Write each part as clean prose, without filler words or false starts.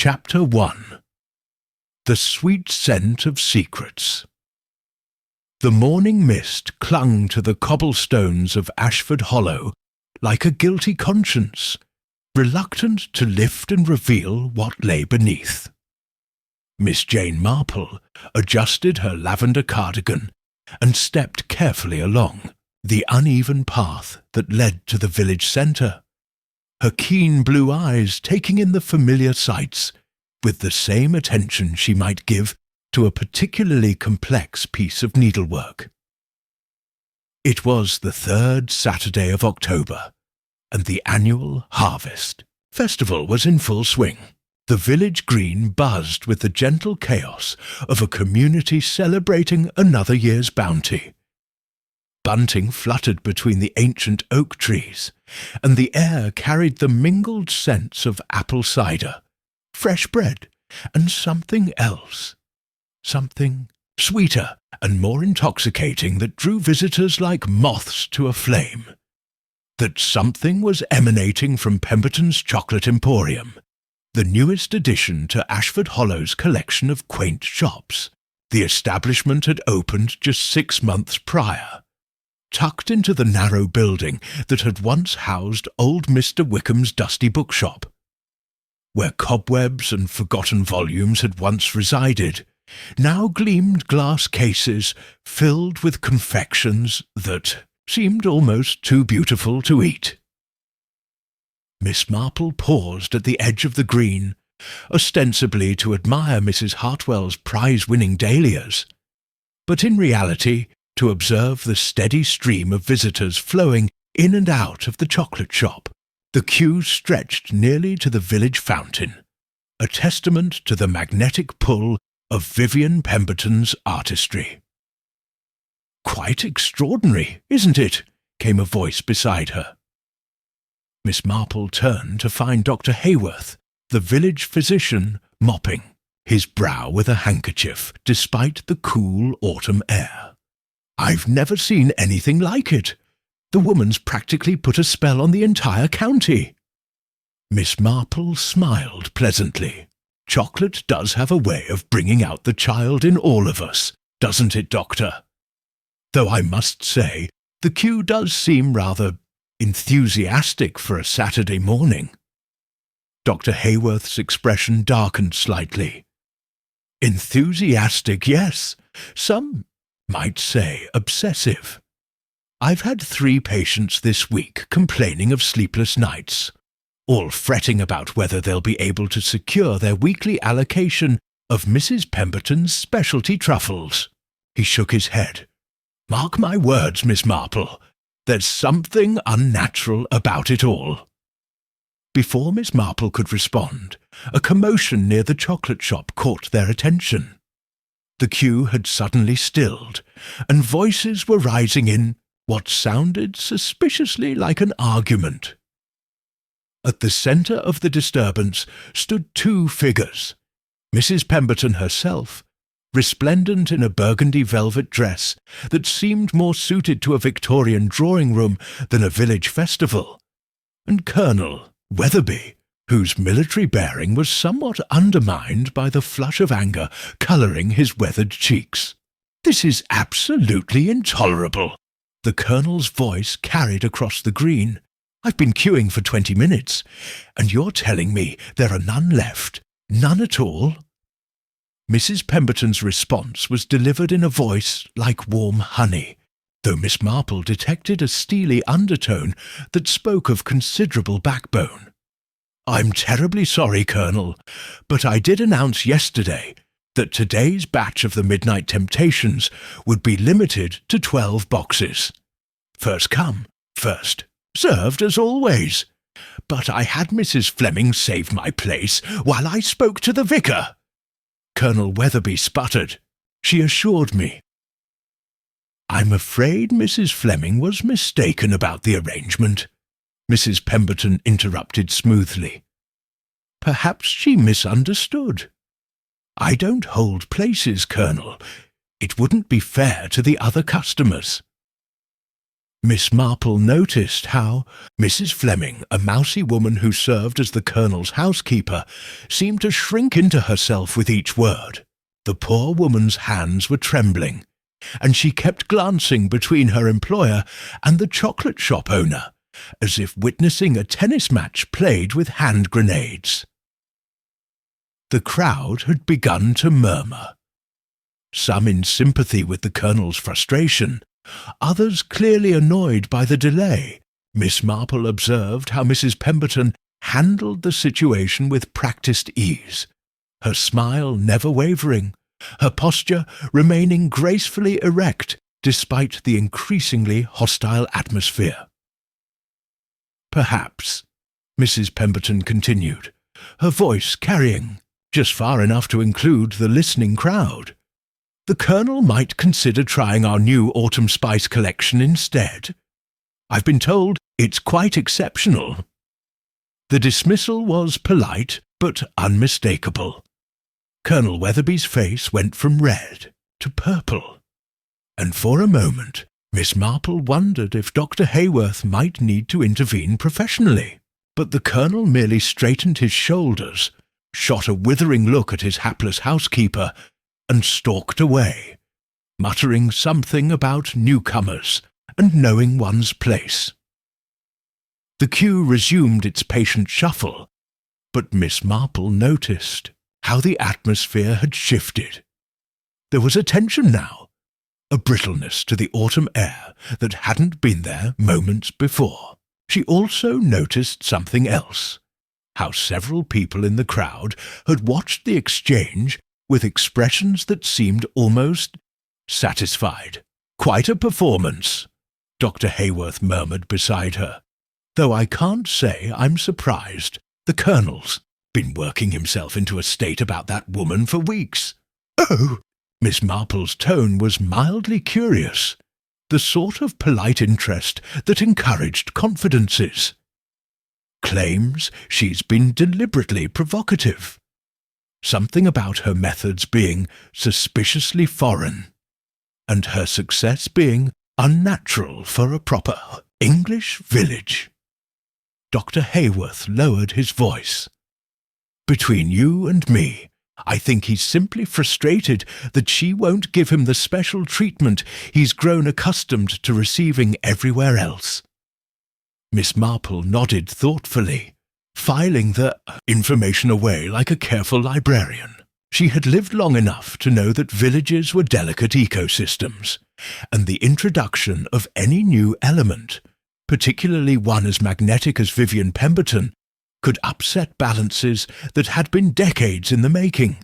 Chapter 1. The Sweet Scent of Secrets. The morning mist clung to the cobblestones of Ashford Hollow like a guilty conscience, reluctant to lift and reveal what lay beneath. Miss Jane Marple adjusted her lavender cardigan and stepped carefully along the uneven path that led to the village centre, her keen blue eyes taking in the familiar sights with the same attention she might give to a particularly complex piece of needlework. It was the 3rd Saturday of October, and the annual harvest festival was in full swing. The village green buzzed with the gentle chaos of a community celebrating another year's bounty. Bunting fluttered between the ancient oak trees, and the air carried the mingled scents of apple cider, fresh bread, and something else, something sweeter and more intoxicating that drew visitors like moths to a flame. That something was emanating from Pemberton's Chocolate Emporium, the newest addition to Ashford Hollow's collection of quaint shops. The establishment had opened just 6 months prior, tucked into the narrow building that had once housed old Mr. Wickham's dusty bookshop. Where cobwebs and forgotten volumes had once resided, now gleamed glass cases filled with confections that seemed almost too beautiful to eat. Miss Marple paused at the edge of the green, ostensibly to admire Mrs. Hartwell's prize-winning dahlias, but in reality to observe the steady stream of visitors flowing in and out of the chocolate shop. The queue stretched nearly to the village fountain, a testament to the magnetic pull of Vivian Pemberton's artistry. "Quite extraordinary, isn't it?" came a voice beside her. Miss Marple turned to find Dr. Haworth, the village physician, mopping his brow with a handkerchief despite the cool autumn air. "I've never seen anything like it. The woman's practically put a spell on the entire county." Miss Marple smiled pleasantly. "Chocolate does have a way of bringing out the child in all of us, doesn't it, Doctor? Though I must say, the queue does seem rather enthusiastic for a Saturday morning." Dr. Haworth's expression darkened slightly. "Enthusiastic, yes. Some might say obsessive. I've had 3 patients this week complaining of sleepless nights, all fretting about whether they'll be able to secure their weekly allocation of Mrs. Pemberton's specialty truffles." He shook his head. "Mark my words, Miss Marple, there's something unnatural about it all." Before Miss Marple could respond, a commotion near the chocolate shop caught their attention. The queue had suddenly stilled, and voices were rising in what sounded suspiciously like an argument. At the centre of the disturbance stood 2 figures. Mrs. Pemberton herself, resplendent in a burgundy velvet dress that seemed more suited to a Victorian drawing-room than a village festival, and Colonel Weatherby, whose military bearing was somewhat undermined by the flush of anger colouring his weathered cheeks. "This is absolutely intolerable." The Colonel's voice carried across the green. "I've been queuing for 20 minutes, and you're telling me there are none left? None at all?" Mrs. Pemberton's response was delivered in a voice like warm honey, though Miss Marple detected a steely undertone that spoke of considerable backbone. "I'm terribly sorry, Colonel, but I did announce yesterday that today's batch of the Midnight Temptations would be limited to 12 boxes. First come, first served as always. But I had Mrs. Fleming save my place while I spoke to the vicar." Colonel Weatherby sputtered. "She assured me." "I'm afraid Mrs. Fleming was mistaken about the arrangement," Mrs. Pemberton interrupted smoothly. "Perhaps she misunderstood. I don't hold places, Colonel. It wouldn't be fair to the other customers." Miss Marple noticed how Mrs. Fleming, a mousy woman who served as the Colonel's housekeeper, seemed to shrink into herself with each word. The poor woman's hands were trembling, and she kept glancing between her employer and the chocolate shop owner, as if witnessing a tennis match played with hand grenades. The crowd had begun to murmur, some in sympathy with the Colonel's frustration, others clearly annoyed by the delay. Miss Marple observed how Mrs. Pemberton handled the situation with practised ease, her smile never wavering, her posture remaining gracefully erect despite the increasingly hostile atmosphere. "Perhaps," Mrs. Pemberton continued, her voice carrying just far enough to include the listening crowd, "the Colonel might consider trying our new autumn spice collection instead. I've been told it's quite exceptional." The dismissal was polite but unmistakable. Colonel Weatherby's face went from red to purple, and for a moment Miss Marple wondered if Dr. Haworth might need to intervene professionally. But the Colonel merely straightened his shoulders, shot a withering look at his hapless housekeeper, and stalked away, muttering something about newcomers and knowing one's place. The queue resumed its patient shuffle, but Miss Marple noticed how the atmosphere had shifted. There was a tension now, a brittleness to the autumn air that hadn't been there moments before. She also noticed something else, how several people in the crowd had watched the exchange with expressions that seemed almost satisfied. "Quite a performance," Dr. Haworth murmured beside her, "though I can't say I'm surprised. The Colonel's been working himself into a state about that woman for weeks." "Oh!" Miss Marple's tone was mildly curious, the sort of polite interest that encouraged confidences. "Claims she's been deliberately provocative. Something about her methods being suspiciously foreign, and her success being unnatural for a proper English village." Dr. Haworth lowered his voice. "Between you and me, I think he's simply frustrated that she won't give him the special treatment he's grown accustomed to receiving everywhere else." Miss Marple nodded thoughtfully, filing the information away like a careful librarian. She had lived long enough to know that villages were delicate ecosystems, and the introduction of any new element, particularly one as magnetic as Vivian Pemberton, could upset balances that had been decades in the making.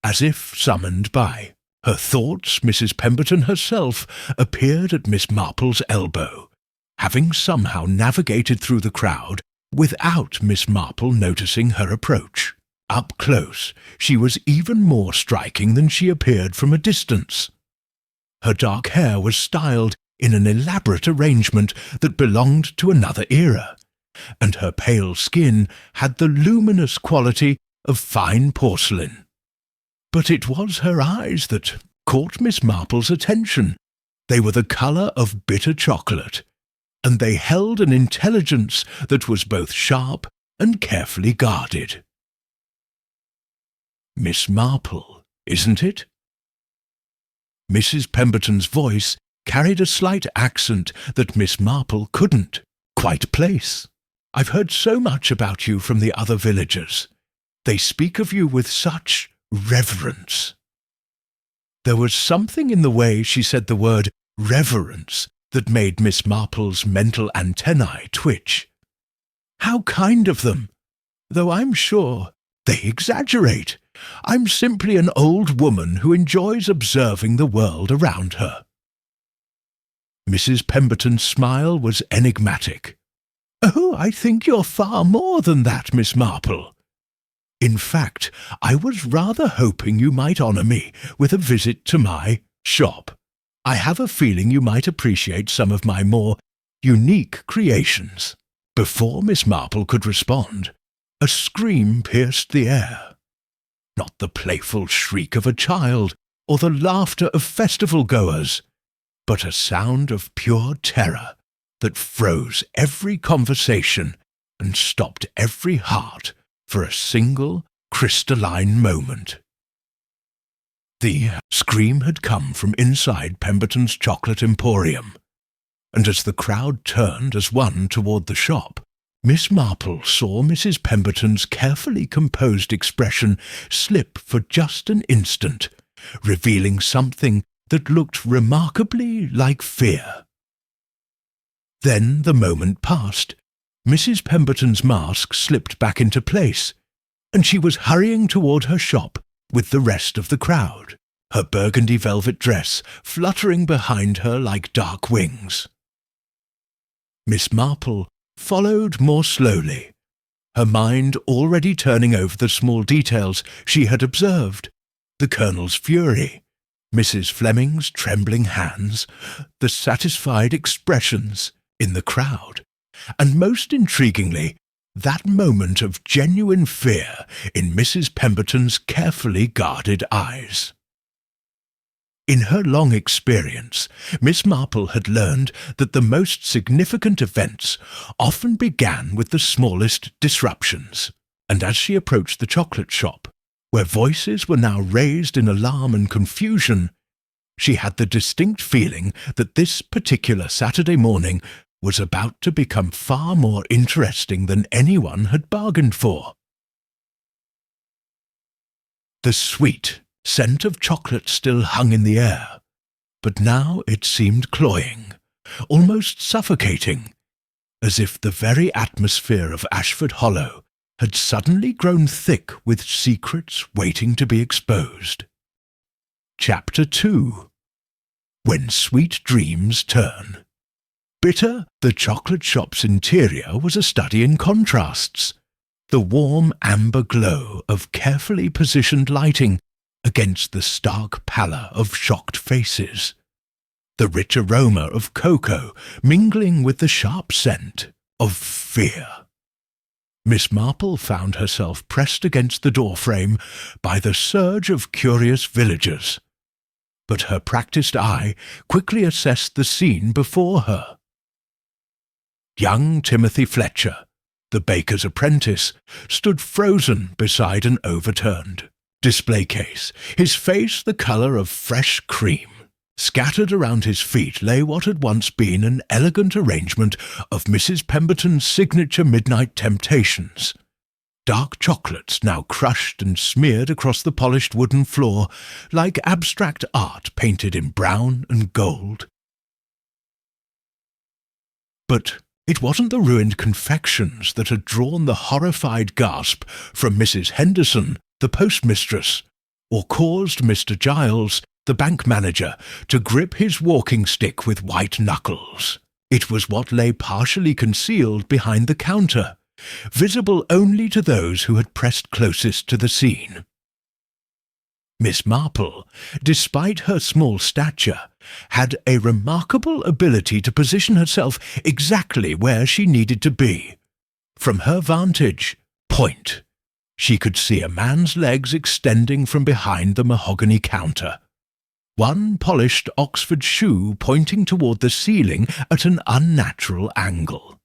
As if summoned by her thoughts, Mrs. Pemberton herself appeared at Miss Marple's elbow, having somehow navigated through the crowd without Miss Marple noticing her approach. Up close, she was even more striking than she appeared from a distance. Her dark hair was styled in an elaborate arrangement that belonged to another era, and her pale skin had the luminous quality of fine porcelain. But it was her eyes that caught Miss Marple's attention. They were the colour of bitter chocolate, and they held an intelligence that was both sharp and carefully guarded. "Miss Marple, isn't it?" Mrs. Pemberton's voice carried a slight accent that Miss Marple couldn't quite place. "I've heard so much about you from the other villagers. They speak of you with such reverence." There was something in the way she said the word reverence that made Miss Marple's mental antennae twitch. "How kind of them! Though I'm sure they exaggerate. I'm simply an old woman who enjoys observing the world around her." Mrs. Pemberton's smile was enigmatic. "Oh, I think you're far more than that, Miss Marple. In fact, I was rather hoping you might honour me with a visit to my shop. I have a feeling you might appreciate some of my more unique creations." Before Miss Marple could respond, a scream pierced the air. Not the playful shriek of a child or the laughter of festival-goers. but a sound of pure terror that froze every conversation and stopped every heart for a single crystalline moment. The scream had come from inside Pemberton's chocolate emporium, and as the crowd turned as one toward the shop, Miss Marple saw Mrs. Pemberton's carefully composed expression slip for just an instant, revealing something that looked remarkably like fear. Then the moment passed. Mrs. Pemberton's mask slipped back into place, and she was hurrying toward her shop with the rest of the crowd, her burgundy velvet dress fluttering behind her like dark wings. Miss Marple followed more slowly, her mind already turning over the small details she had observed, the Colonel's fury, Mrs. Fleming's trembling hands, the satisfied expressions in the crowd, and most intriguingly, that moment of genuine fear in Mrs. Pemberton's carefully guarded eyes. In her long experience, Miss Marple had learned that the most significant events often began with the smallest disruptions, and as she approached the chocolate shop, where voices were now raised in alarm and confusion, she had the distinct feeling that this particular Saturday morning was about to become far more interesting than anyone had bargained for. The sweet scent of chocolate still hung in the air, but now it seemed cloying, almost suffocating, as if the very atmosphere of Ashford Hollow had suddenly grown thick with secrets waiting to be exposed. Chapter 2. When Sweet Dreams Turn. Bitter, the chocolate shop's interior was a study in contrasts. The warm amber glow of carefully positioned lighting against the stark pallor of shocked faces. The rich aroma of cocoa mingling with the sharp scent of fear. Miss Marple found herself pressed against the doorframe by the surge of curious villagers, but her practiced eye quickly assessed the scene before her. Young Timothy Fletcher, the baker's apprentice, stood frozen beside an overturned display case, his face the colour of fresh cream. Scattered around his feet lay what had once been an elegant arrangement of Mrs. Pemberton's signature midnight temptations. Dark chocolates now crushed and smeared across the polished wooden floor like abstract art painted in brown and gold. But it wasn't the ruined confections that had drawn the horrified gasp from Mrs. Henderson, the postmistress, or caused Mr. Giles, the bank manager, to grip his walking stick with white knuckles. It was what lay partially concealed behind the counter, visible only to those who had pressed closest to the scene. Miss Marple, despite her small stature, had a remarkable ability to position herself exactly where she needed to be. From her vantage point, she could see a man's legs extending from behind the mahogany counter, one polished Oxford shoe pointing toward the ceiling at an unnatural angle.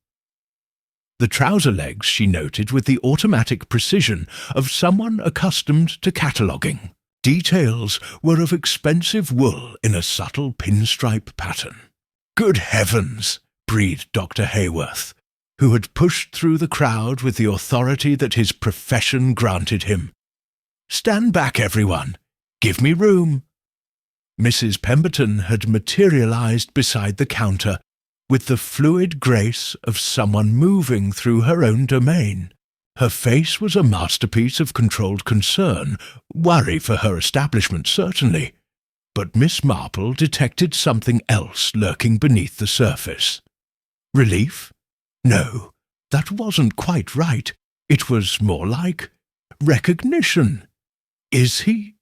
The trouser legs she noted with the automatic precision of someone accustomed to cataloguing. Details were of expensive wool in a subtle pinstripe pattern. "Good heavens!" breathed Dr. Hayworth, who had pushed through the crowd with the authority that his profession granted him. "Stand back, everyone! Give me room!" Mrs. Pemberton had materialized beside the counter with the fluid grace of someone moving through her own domain. Her face was a masterpiece of controlled concern, worry for her establishment certainly, but Miss Marple detected something else lurking beneath the surface. Relief? No, that wasn't quite right. It was more like recognition. Is he?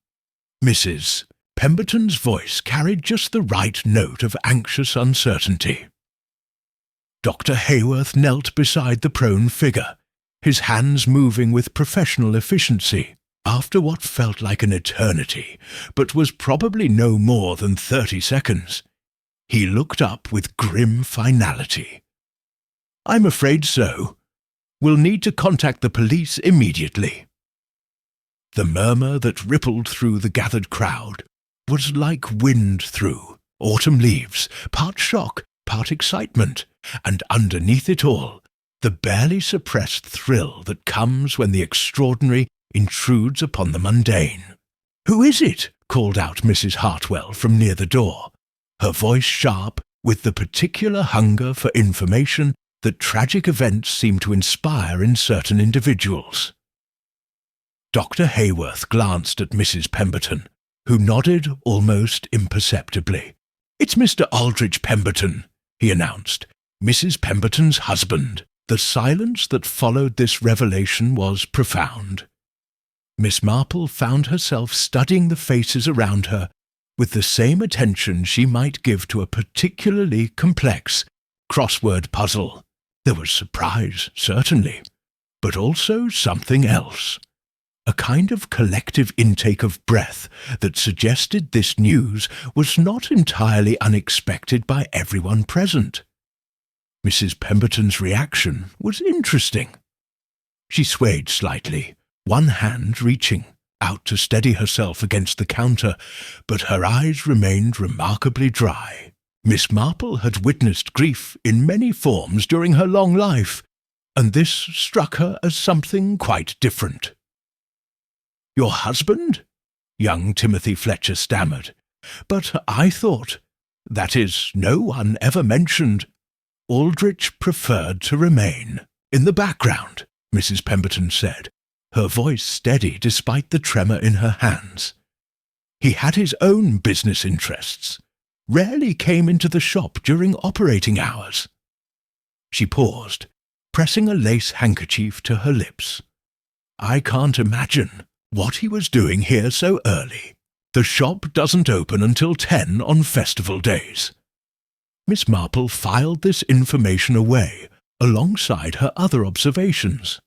Mrs. Pemberton's voice carried just the right note of anxious uncertainty. Dr. Hayworth knelt beside the prone figure, his hands moving with professional efficiency. After what felt like an eternity, but was probably no more than 30 seconds, He looked up with grim finality. "I'm afraid so. We'll need to contact the police immediately." The murmur that rippled through the gathered crowd was like wind through autumn leaves, part shock, part excitement, and underneath it all, the barely suppressed thrill that comes when the extraordinary intrudes upon the mundane. "Who is it?" called out Mrs. Hartwell from near the door, her voice sharp with the particular hunger for information that tragic events seem to inspire in certain individuals. Dr. Hayworth glanced at Mrs. Pemberton, who nodded almost imperceptibly. "It's Mr. Aldrich Pemberton," he announced, "Mrs. Pemberton's husband." The silence that followed this revelation was profound. Miss Marple found herself studying the faces around her with the same attention she might give to a particularly complex crossword puzzle. There was surprise, certainly, but also something else. A kind of collective intake of breath that suggested this news was not entirely unexpected by everyone present. Mrs. Pemberton's reaction was interesting. She swayed slightly, one hand reaching out to steady herself against the counter, but her eyes remained remarkably dry. Miss Marple had witnessed grief in many forms during her long life, and this struck her as something quite different. "Your husband?" young Timothy Fletcher stammered. "But I thought, that is, no one ever mentioned—" "Aldrich preferred to remain in the background," Mrs. Pemberton said, her voice steady despite the tremor in her hands. "He had his own business interests, rarely came into the shop during operating hours." She paused, pressing a lace handkerchief to her lips. "I can't imagine what he was doing here so early. The shop doesn't open until 10 on festival days." Miss Marple filed this information away, alongside her other observations.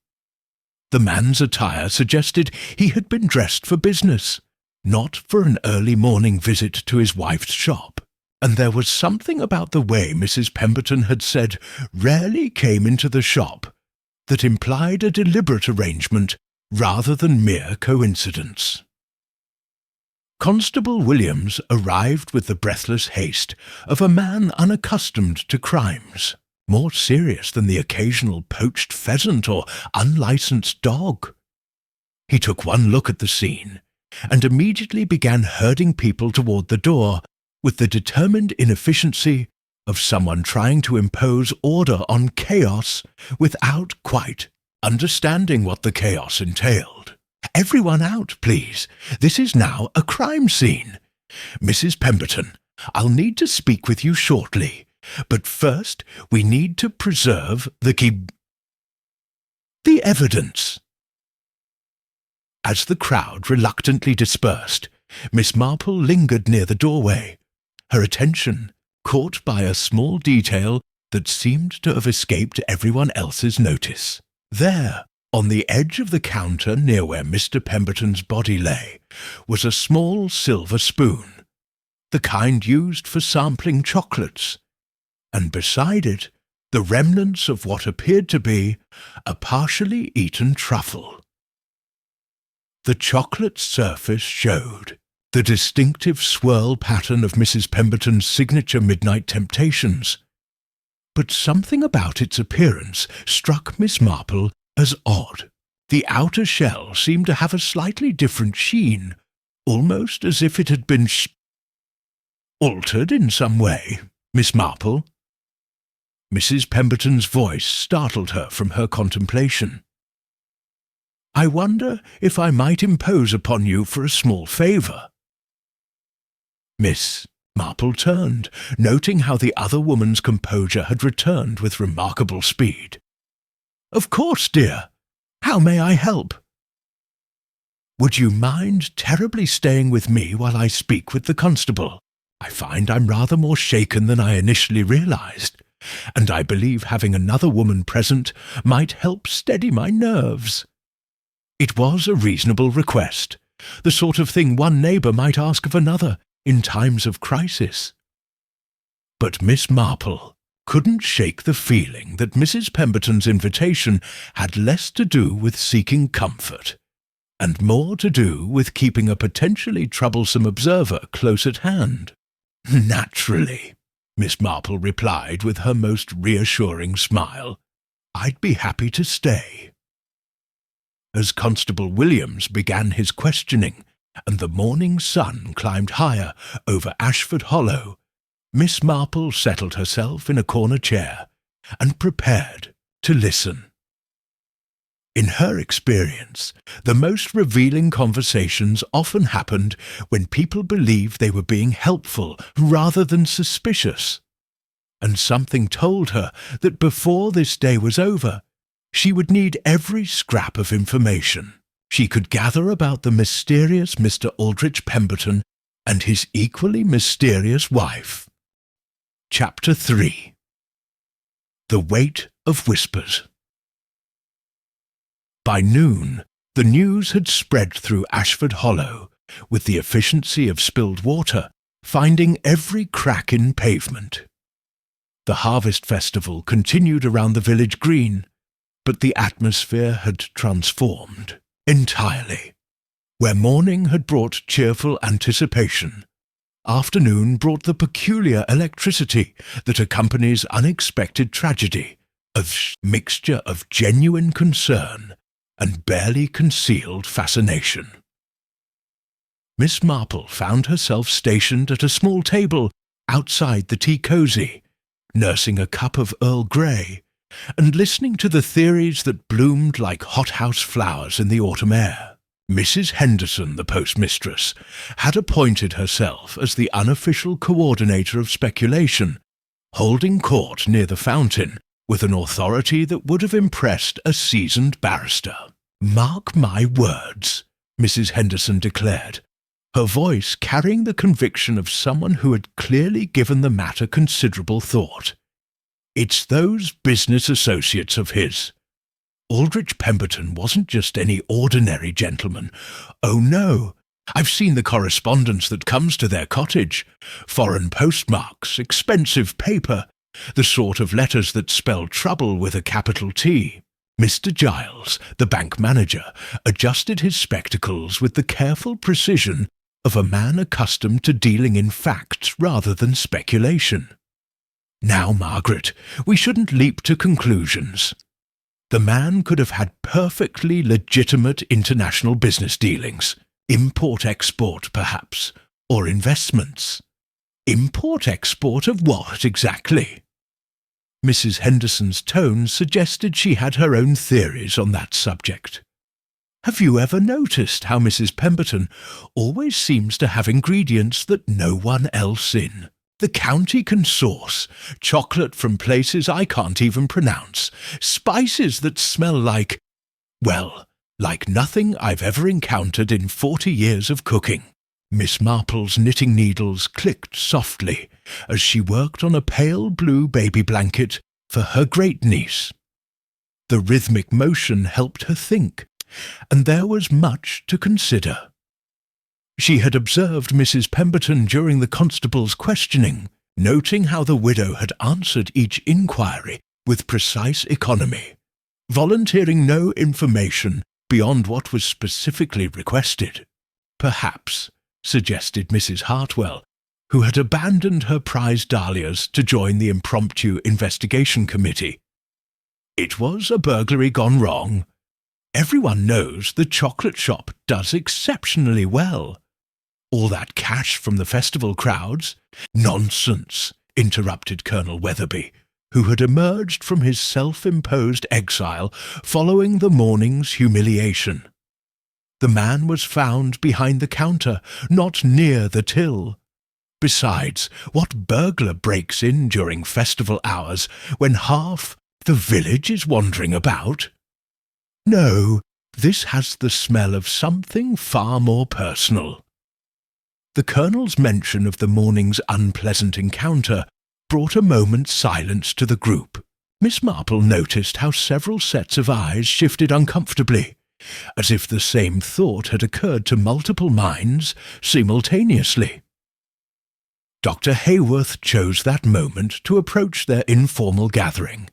The man's attire suggested he had been dressed for business, not for an early morning visit to his wife's shop, and there was something about the way Mrs. Pemberton had said rarely came into the shop that implied a deliberate arrangement rather than mere coincidence. Constable Williams arrived with the breathless haste of a man unaccustomed to crimes, more serious than the occasional poached pheasant or unlicensed dog. He took one look at the scene, and immediately began herding people toward the door with the determined inefficiency of someone trying to impose order on chaos without quite understanding what the chaos entailed. "Everyone out, please. This is now a crime scene. Mrs. Pemberton, I'll need to speak with you shortly, but first we need to preserve the evidence." As the crowd reluctantly dispersed, Miss Marple lingered near the doorway, her attention caught by a small detail that seemed to have escaped everyone else's notice. There, on the edge of the counter near where Mr. Pemberton's body lay, was a small silver spoon, the kind used for sampling chocolates, and beside it the remnants of what appeared to be a partially eaten truffle. The chocolate surface showed the distinctive swirl pattern of Mrs. Pemberton's signature midnight temptations, but something about its appearance struck Miss Marple as odd. The outer shell seemed to have a slightly different sheen, almost as if it had been altered in some way. "Miss Marple?" Mrs. Pemberton's voice startled her from her contemplation. "I wonder if I might impose upon you for a small favour." Miss Marple turned, noting how the other woman's composure had returned with remarkable speed. "Of course, dear. How may I help?" "Would you mind terribly staying with me while I speak with the constable? I find I'm rather more shaken than I initially realized, and I believe having another woman present might help steady my nerves." It was a reasonable request, the sort of thing one neighbour might ask of another in times of crisis. But Miss Marple couldn't shake the feeling that Mrs. Pemberton's invitation had less to do with seeking comfort, and more to do with keeping a potentially troublesome observer close at hand. "Naturally," Miss Marple replied with her most reassuring smile. "I'd be happy to stay." As Constable Williams began his questioning, and the morning sun climbed higher over Ashford Hollow, Miss Marple settled herself in a corner chair and prepared to listen. In her experience, the most revealing conversations often happened when people believed they were being helpful rather than suspicious, and something told her that before this day was over, she would need every scrap of information she could gather about the mysterious Mr. Aldrich Pemberton and his equally mysterious wife. Chapter 3. The Weight of Whispers. By noon, the news had spread through Ashford Hollow, with the efficiency of spilled water finding every crack in pavement. The Harvest Festival continued around the village green, but the atmosphere had transformed entirely. Where morning had brought cheerful anticipation, afternoon brought the peculiar electricity that accompanies unexpected tragedy, a mixture of genuine concern and barely concealed fascination. Miss Marple found herself stationed at a small table outside the tea cosy, nursing a cup of Earl Grey, and listening to the theories that bloomed like hothouse flowers in the autumn air. Mrs. Henderson, the postmistress, had appointed herself as the unofficial coordinator of speculation, holding court near the fountain with an authority that would have impressed a seasoned barrister. "Mark my words," Mrs. Henderson declared, her voice carrying the conviction of someone who had clearly given the matter considerable thought. "It's those business associates of his. Aldrich Pemberton wasn't just any ordinary gentleman. Oh no, I've seen the correspondence that comes to their cottage. Foreign postmarks, expensive paper, the sort of letters that spell trouble with a capital T." Mr. Giles, the bank manager, adjusted his spectacles with the careful precision of a man accustomed to dealing in facts rather than speculation. "Now, Margaret, we shouldn't leap to conclusions. The man could have had perfectly legitimate international business dealings, import-export perhaps, or investments." "Import-export of what exactly?" Mrs. Henderson's tone suggested she had her own theories on that subject. "Have you ever noticed how Mrs. Pemberton always seems to have ingredients that no one else in? The county can source chocolate from places I can't even pronounce, spices that smell like, well, like nothing I've ever encountered in 40 years of cooking." Miss Marple's knitting needles clicked softly as she worked on a pale blue baby blanket for her great-niece. The rhythmic motion helped her think, and there was much to consider. She had observed Mrs. Pemberton during the constable's questioning, noting how the widow had answered each inquiry with precise economy, volunteering no information beyond what was specifically requested. "Perhaps," suggested Mrs. Hartwell, who had abandoned her prize dahlias to join the impromptu investigation committee, "it was a burglary gone wrong. Everyone knows the chocolate shop does exceptionally well. All that cash from the festival crowds—" "Nonsense," interrupted Colonel Weatherby, who had emerged from his self-imposed exile following the morning's humiliation. "The man was found behind the counter, not near the till. Besides, what burglar breaks in during festival hours when half the village is wandering about? No, this has the smell of something far more personal." The Colonel's mention of the morning's unpleasant encounter brought a moment's silence to the group. Miss Marple noticed how several sets of eyes shifted uncomfortably, as if the same thought had occurred to multiple minds simultaneously. Dr. Hayworth chose that moment to approach their informal gathering,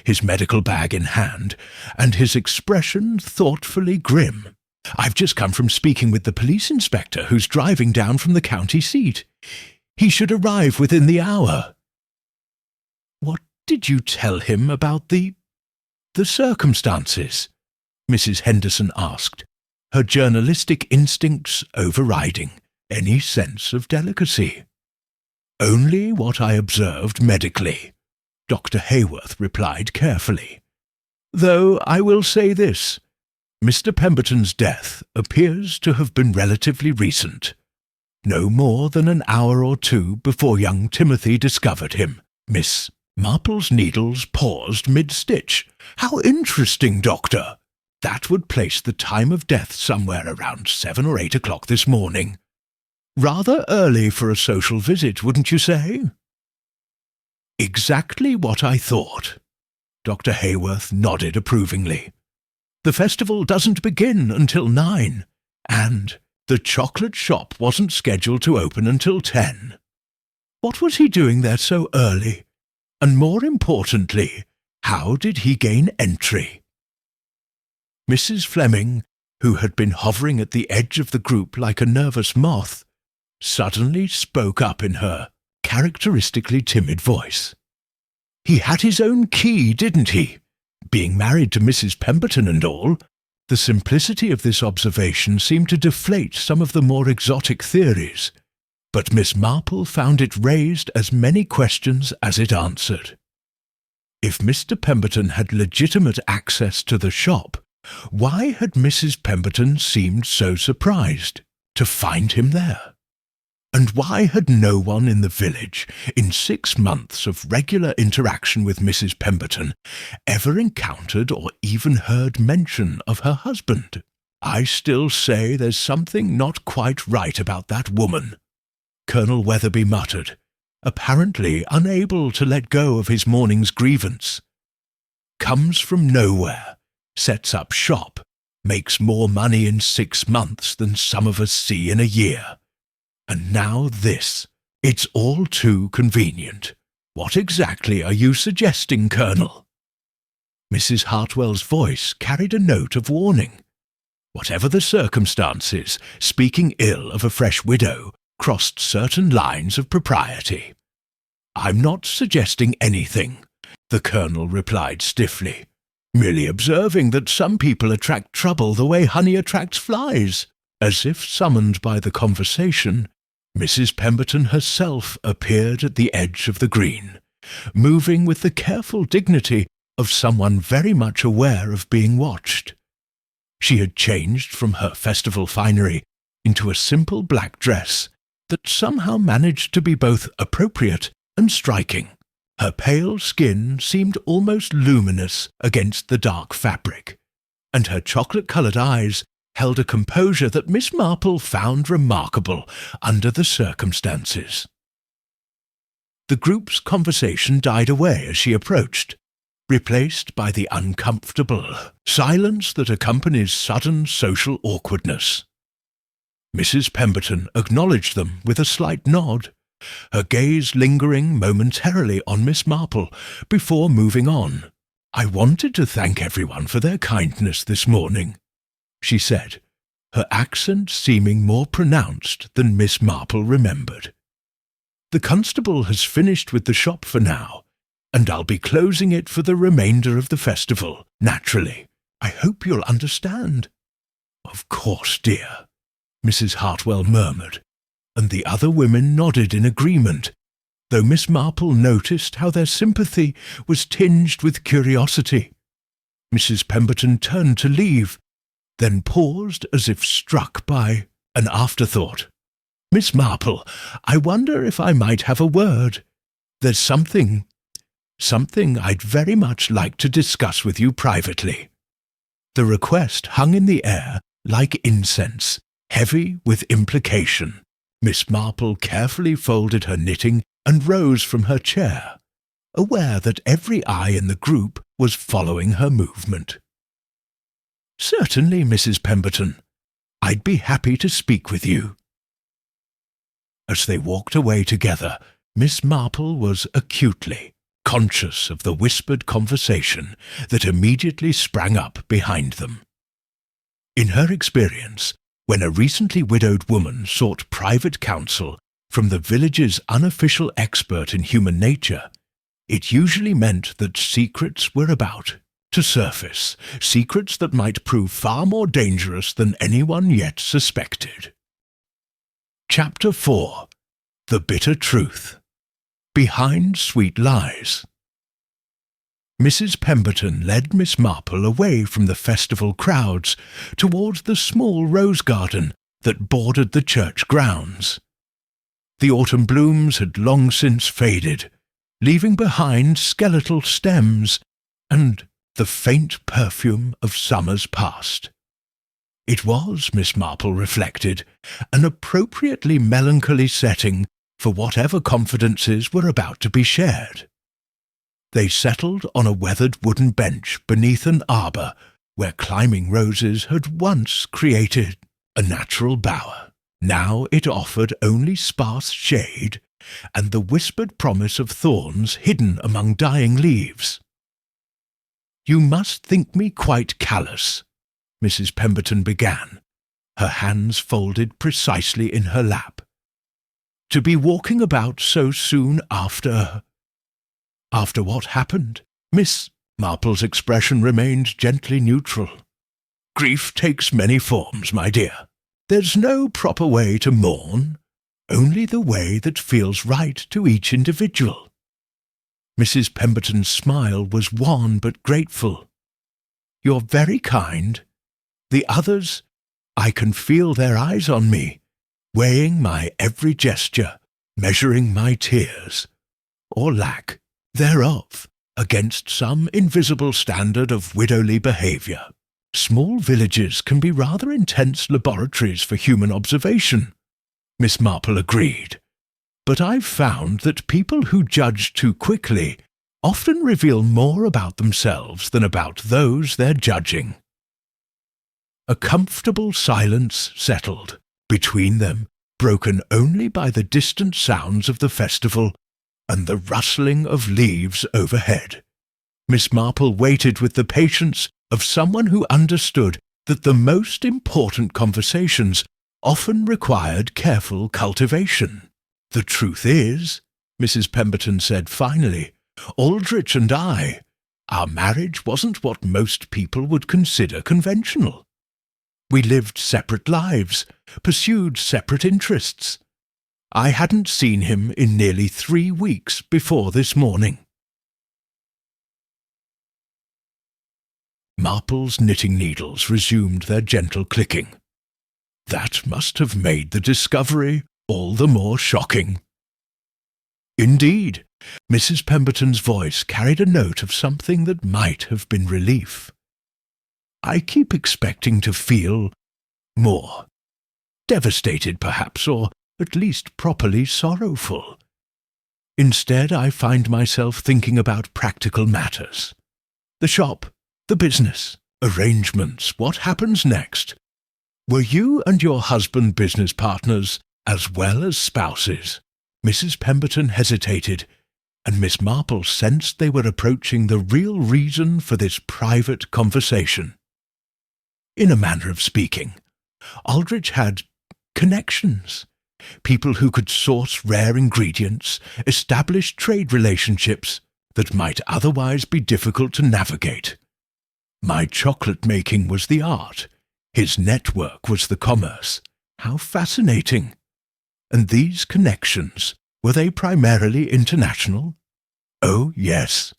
his medical bag in hand, and his expression thoughtfully grim. "I've just come from speaking with the police inspector who's driving down from the county seat. He should arrive within the hour." "What did you tell him about the circumstances?" Mrs. Henderson asked, her journalistic instincts overriding any sense of delicacy. "Only what I observed medically," Dr. Hayworth replied carefully. "Though I will say this, Mr. Pemberton's death appears to have been relatively recent. No more than an hour or two before young Timothy discovered him." Miss Marple's needles paused mid-stitch. "How interesting, Doctor! That would place the time of death somewhere around 7 or 8 o'clock this morning. Rather early for a social visit, wouldn't you say?" "Exactly what I thought." Dr. Hayworth nodded approvingly. "The festival doesn't begin until 9, and the chocolate shop wasn't scheduled to open until 10. What was he doing there so early? And more importantly, how did he gain entry?" Mrs. Fleming, who had been hovering at the edge of the group like a nervous moth, suddenly spoke up in her characteristically timid voice. "He had his own key, didn't he? Being married to Mrs. Pemberton and all." The simplicity of this observation seemed to deflate some of the more exotic theories, but Miss Marple found it raised as many questions as it answered. If Mr. Pemberton had legitimate access to the shop, why had Mrs. Pemberton seemed so surprised to find him there? And why had no one in the village, in 6 months of regular interaction with Mrs. Pemberton, ever encountered or even heard mention of her husband? "I still say there's something not quite right about that woman," Colonel Weatherby muttered, apparently unable to let go of his morning's grievance. "Comes from nowhere, sets up shop, makes more money in 6 months than some of us see in a year. And now this. It's all too convenient. What exactly are you suggesting, Colonel?" Mrs. Hartwell's voice carried a note of warning. Whatever the circumstances, speaking ill of a fresh widow crossed certain lines of propriety. "I'm not suggesting anything," the Colonel replied stiffly. "Merely observing that some people attract trouble the way honey attracts flies." As if summoned by the conversation, Mrs. Pemberton herself appeared at the edge of the green, moving with the careful dignity of someone very much aware of being watched. She had changed from her festival finery into a simple black dress that somehow managed to be both appropriate and striking. Her pale skin seemed almost luminous against the dark fabric, and her chocolate-coloured eyes held a composure that Miss Marple found remarkable under the circumstances. The group's conversation died away as she approached, replaced by the uncomfortable silence that accompanies sudden social awkwardness. Mrs. Pemberton acknowledged them with a slight nod, her gaze lingering momentarily on Miss Marple before moving on. "I wanted to thank everyone for their kindness this morning," she said, her accent seeming more pronounced than Miss Marple remembered. "The constable has finished with the shop for now, and I'll be closing it for the remainder of the festival, naturally. I hope you'll understand." "Of course, dear," Mrs. Hartwell murmured, and the other women nodded in agreement, though Miss Marple noticed how their sympathy was tinged with curiosity. Mrs. Pemberton turned to leave, then paused as if struck by an afterthought. "Miss Marple, I wonder if I might have a word. There's something I'd very much like to discuss with you privately." The request hung in the air like incense, heavy with implication. Miss Marple carefully folded her knitting and rose from her chair, aware that every eye in the group was following her movement. "Certainly, Mrs. Pemberton. I'd be happy to speak with you." As they walked away together, Miss Marple was acutely conscious of the whispered conversation that immediately sprang up behind them. In her experience, when a recently widowed woman sought private counsel from the village's unofficial expert in human nature, it usually meant that secrets were about to surface, secrets that might prove far more dangerous than anyone yet suspected. Chapter 4. The Bitter Truth. Behind Sweet Lies. Mrs. Pemberton led Miss Marple away from the festival crowds towards the small rose garden that bordered the church grounds. The autumn blooms had long since faded, leaving behind skeletal stems and the faint perfume of summers past. It was, Miss Marple reflected, an appropriately melancholy setting for whatever confidences were about to be shared. They settled on a weathered wooden bench beneath an arbour where climbing roses had once created a natural bower. Now it offered only sparse shade and the whispered promise of thorns hidden among dying leaves. "You must think me quite callous," Mrs. Pemberton began, her hands folded precisely in her lap, "to be walking about so soon after what happened." Miss Marple's expression remained gently neutral. "Grief takes many forms, my dear. There's no proper way to mourn, only the way that feels right to each individual." Mrs. Pemberton's smile was wan but grateful. "You're very kind. The others, I can feel their eyes on me, weighing my every gesture, measuring my tears, or lack thereof, against some invisible standard of widowly behaviour. Small villages can be rather intense laboratories for human observation," Miss Marple agreed. "But I've found that people who judge too quickly often reveal more about themselves than about those they're judging." A comfortable silence settled between them, broken only by the distant sounds of the festival and the rustling of leaves overhead. Miss Marple waited with the patience of someone who understood that the most important conversations often required careful cultivation. "The truth is," Mrs. Pemberton said finally, "Aldrich and our marriage wasn't what most people would consider conventional. We lived separate lives, pursued separate interests. I hadn't seen him in nearly 3 weeks before this morning." Marple's knitting needles resumed their gentle clicking. "That must have made the discovery all the more shocking." "Indeed," Mrs. Pemberton's voice carried a note of something that might have been relief. "I keep expecting to feel more. Devastated, perhaps, or at least properly sorrowful. Instead, I find myself thinking about practical matters. The shop, the business, arrangements, what happens next. Were you and your husband business partners, as well as spouses?" Mrs. Pemberton hesitated, and Miss Marple sensed they were approaching the real reason for this private conversation. In a manner of speaking, Aldrich had connections. People who could source rare ingredients, establish trade relationships that might otherwise be difficult to navigate. My chocolate-making was the art. His network was the commerce. How fascinating! And these connections, were they primarily international? Oh, yes.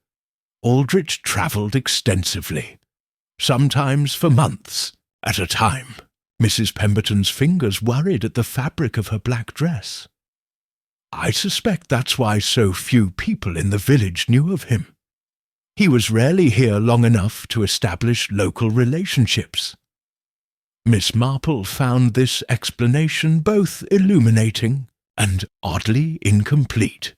Aldrich travelled extensively, sometimes for months at a time. Mrs. Pemberton's fingers worried at the fabric of her black dress. "I suspect that's why so few people in the village knew of him. He was rarely here long enough to establish local relationships." Miss Marple found this explanation both illuminating and oddly incomplete.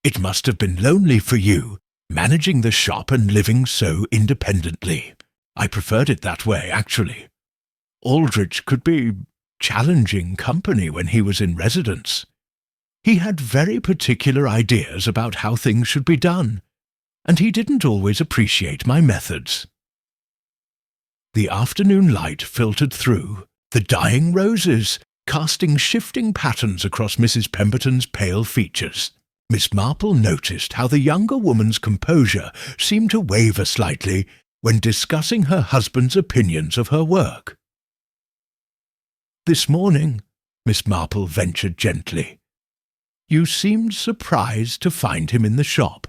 "It must have been lonely for you, managing the shop and living so independently. I preferred it that way, actually. Aldrich could be challenging company when he was in residence. He had very particular ideas about how things should be done, and he didn't always appreciate my methods. The afternoon light filtered through, the dying roses casting shifting patterns across Mrs. Pemberton's pale features. Miss Marple noticed how the younger woman's composure seemed to waver slightly when discussing her husband's opinions of her work. "This morning," Miss Marple ventured gently, "you seemed surprised to find him in the shop."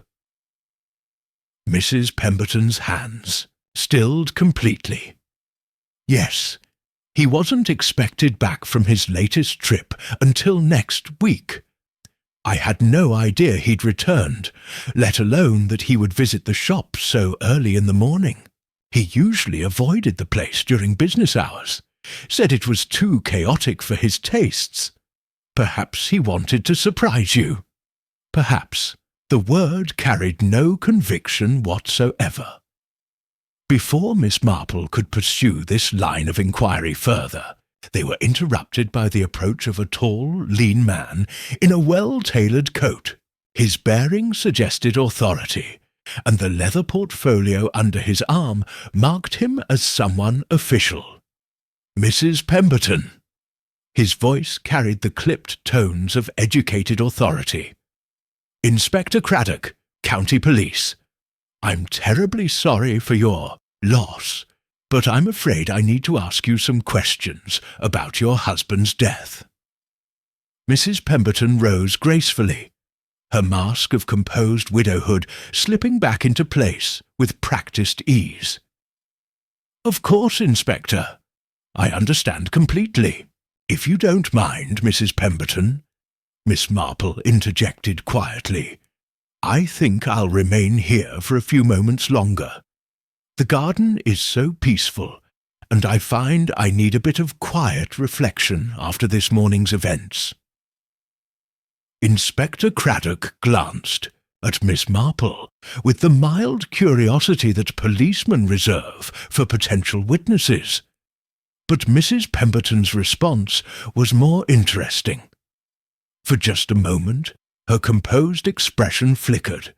Mrs. Pemberton's hands stilled completely. Yes, he wasn't expected back from his latest trip until next week. I had no idea he'd returned, let alone that he would visit the shop so early in the morning. He usually avoided the place during business hours, said it was too chaotic for his tastes. Perhaps he wanted to surprise you. Perhaps the word carried no conviction whatsoever. Before Miss Marple could pursue this line of inquiry further, they were interrupted by the approach of a tall, lean man in a well-tailored coat. His bearing suggested authority, and the leather portfolio under his arm marked him as someone official. "Mrs. Pemberton." His voice carried the clipped tones of educated authority. "Inspector Craddock, County Police. I'm terribly sorry for your loss, but I'm afraid I need to ask you some questions about your husband's death." Mrs. Pemberton rose gracefully, her mask of composed widowhood slipping back into place with practised ease. "Of course, Inspector. I understand completely. If you don't mind, Mrs. Pemberton," Miss Marple interjected quietly, "I think I'll remain here for a few moments longer. The garden is so peaceful, and I find I need a bit of quiet reflection after this morning's events." Inspector Craddock glanced at Miss Marple with the mild curiosity that policemen reserve for potential witnesses. But Mrs. Pemberton's response was more interesting. For just a moment, her composed expression flickered,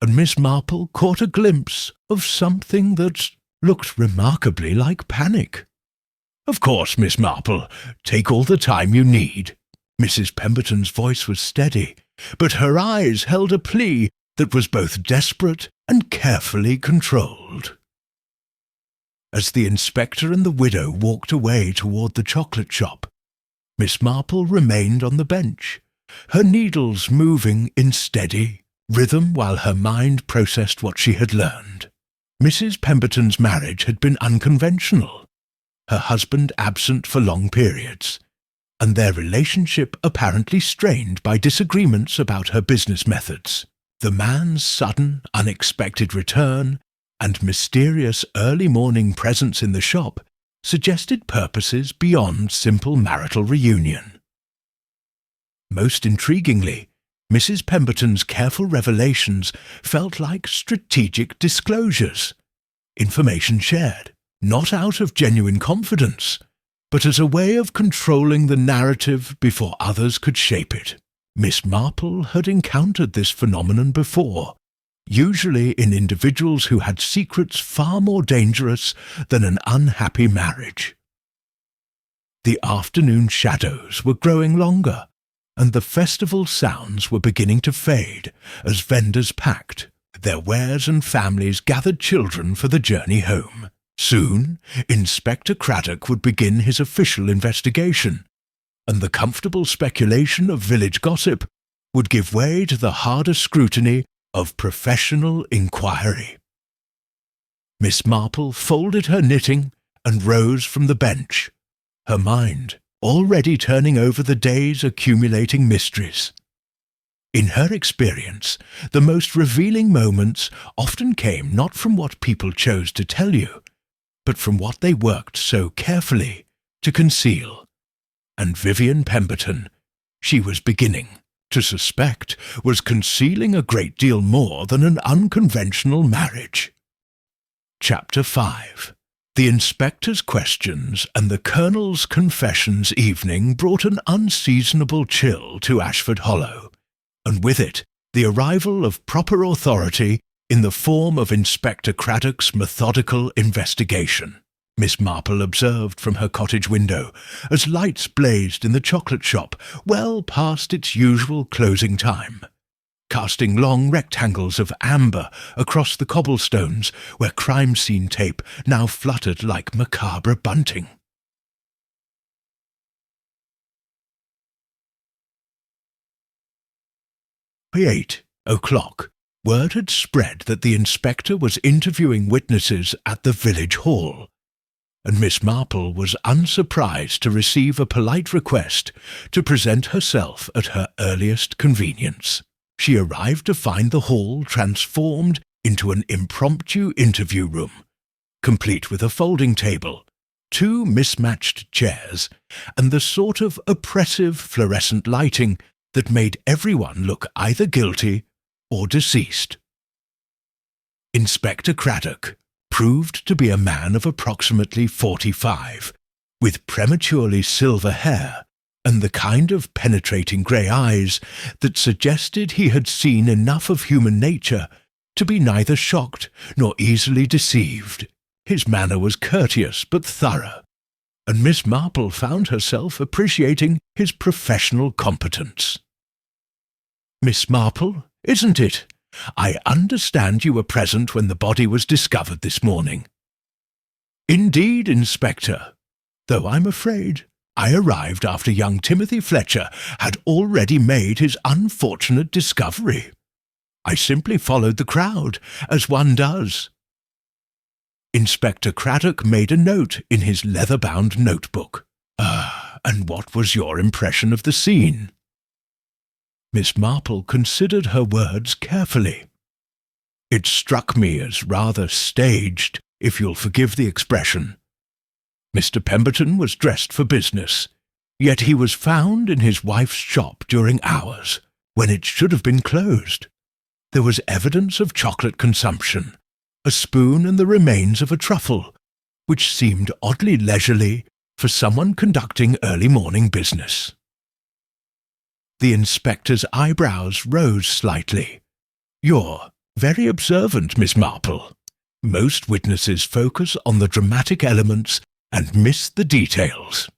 and Miss Marple caught a glimpse of something that looked remarkably like panic. "Of course, Miss Marple, take all the time you need." Mrs. Pemberton's voice was steady, but her eyes held a plea that was both desperate and carefully controlled. As the inspector and the widow walked away toward the chocolate shop, Miss Marple remained on the bench, her needles moving in steady rhythm while her mind processed what she had learned. Mrs. Pemberton's marriage had been unconventional, her husband absent for long periods, and their relationship apparently strained by disagreements about her business methods. The man's sudden, unexpected return and mysterious early morning presence in the shop suggested purposes beyond simple marital reunion. Most intriguingly, Mrs. Pemberton's careful revelations felt like strategic disclosures, information shared, not out of genuine confidence, but as a way of controlling the narrative before others could shape it. Miss Marple had encountered this phenomenon before, usually in individuals who had secrets far more dangerous than an unhappy marriage. The afternoon shadows were growing longer, and the festival sounds were beginning to fade as vendors packed. Their wares and families gathered children for the journey home. Soon, Inspector Craddock would begin his official investigation, and the comfortable speculation of village gossip would give way to the harder scrutiny of professional inquiry. Miss Marple folded her knitting and rose from the bench, her mind already turning over the day's accumulating mysteries. In her experience, the most revealing moments often came not from what people chose to tell you, but from what they worked so carefully to conceal. And Vivian Pemberton, she was beginning to suspect, was concealing a great deal more than an unconventional marriage. Chapter 5. The inspector's questions and the colonel's confessions evening brought an unseasonable chill to Ashford Hollow, and with it the arrival of proper authority in the form of Inspector Craddock's methodical investigation. Miss Marple observed from her cottage window, as lights blazed in the chocolate shop well past its usual closing time, casting long rectangles of amber across the cobblestones where crime scene tape now fluttered like macabre bunting. By 8 o'clock, word had spread that the inspector was interviewing witnesses at the village hall, and Miss Marple was unsurprised to receive a polite request to present herself at her earliest convenience. She arrived to find the hall transformed into an impromptu interview room, complete with a folding table, 2 mismatched chairs, and the sort of oppressive fluorescent lighting that made everyone look either guilty or deceased. Inspector Craddock proved to be a man of approximately 45, with prematurely silver hair and the kind of penetrating grey eyes that suggested he had seen enough of human nature to be neither shocked nor easily deceived. His manner was courteous but thorough, and Miss Marple found herself appreciating his professional competence. "Miss Marple, isn't it? I understand you were present when the body was discovered this morning." "Indeed, Inspector, though I'm afraid I arrived after young Timothy Fletcher had already made his unfortunate discovery. I simply followed the crowd, as one does." Inspector Craddock made a note in his leather-bound notebook. And what was your impression of the scene?" Miss Marple considered her words carefully. "It struck me as rather staged, if you'll forgive the expression. Mr. Pemberton was dressed for business, yet he was found in his wife's shop during hours when it should have been closed. There was evidence of chocolate consumption, a spoon and the remains of a truffle, which seemed oddly leisurely for someone conducting early morning business." The inspector's eyebrows rose slightly. "You're very observant, Miss Marple. Most witnesses focus on the dramatic elements and miss the details.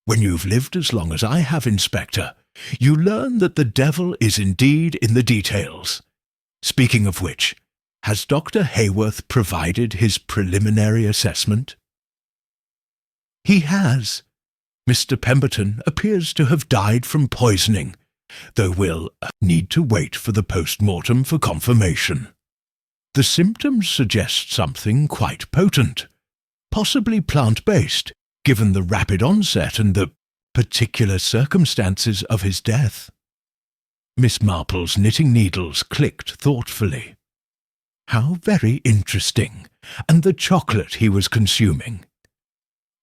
When you've lived as long as I have, Inspector, you learn that the devil is indeed in the details. Speaking of which, has Dr. Hayworth provided his preliminary assessment?" "He has. Mr. Pemberton appears to have died from poisoning, though we'll need to wait for the post-mortem for confirmation. The symptoms suggest something quite potent, possibly plant-based, given the rapid onset and the particular circumstances of his death." Miss Marple's knitting needles clicked thoughtfully. "How very interesting. And the chocolate he was consuming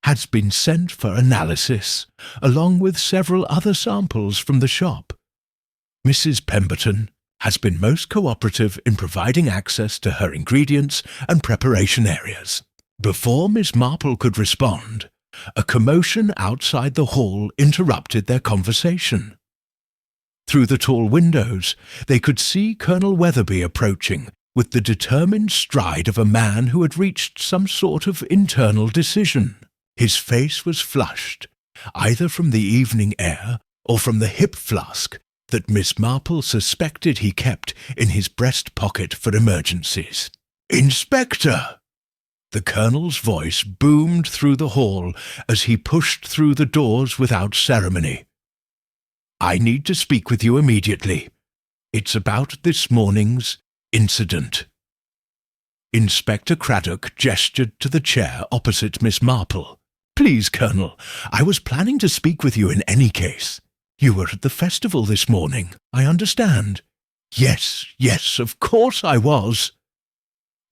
has been sent for analysis, along with several other samples from the shop. Mrs. Pemberton has been most cooperative in providing access to her ingredients and preparation areas." Before Miss Marple could respond, a commotion outside the hall interrupted their conversation. Through the tall windows, they could see Colonel Weatherby approaching with the determined stride of a man who had reached some sort of internal decision. His face was flushed, either from the evening air or from the hip flask that Miss Marple suspected he kept in his breast pocket for emergencies. "Inspector!" The Colonel's voice boomed through the hall as he pushed through the doors without ceremony. "I need to speak with you immediately. It's about this morning's incident." Inspector Craddock gestured to the chair opposite Miss Marple. "Please, Colonel, I was planning to speak with you in any case. You were at the festival this morning, I understand." Yes, of course I was."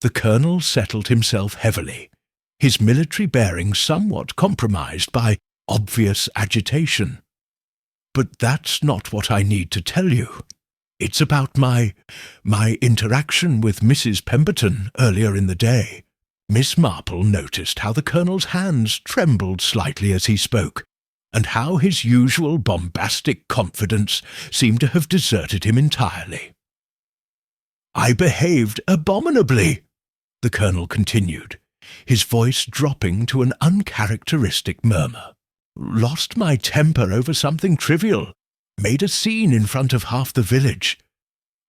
The Colonel settled himself heavily, his military bearing somewhat compromised by obvious agitation. "But that's not what I need to tell you. It's about my interaction with Mrs. Pemberton earlier in the day." Miss Marple noticed how the Colonel's hands trembled slightly as he spoke, and how his usual bombastic confidence seemed to have deserted him entirely. "I behaved abominably," the Colonel continued, his voice dropping to an uncharacteristic murmur. "Lost my temper over something trivial, made a scene in front of half the village.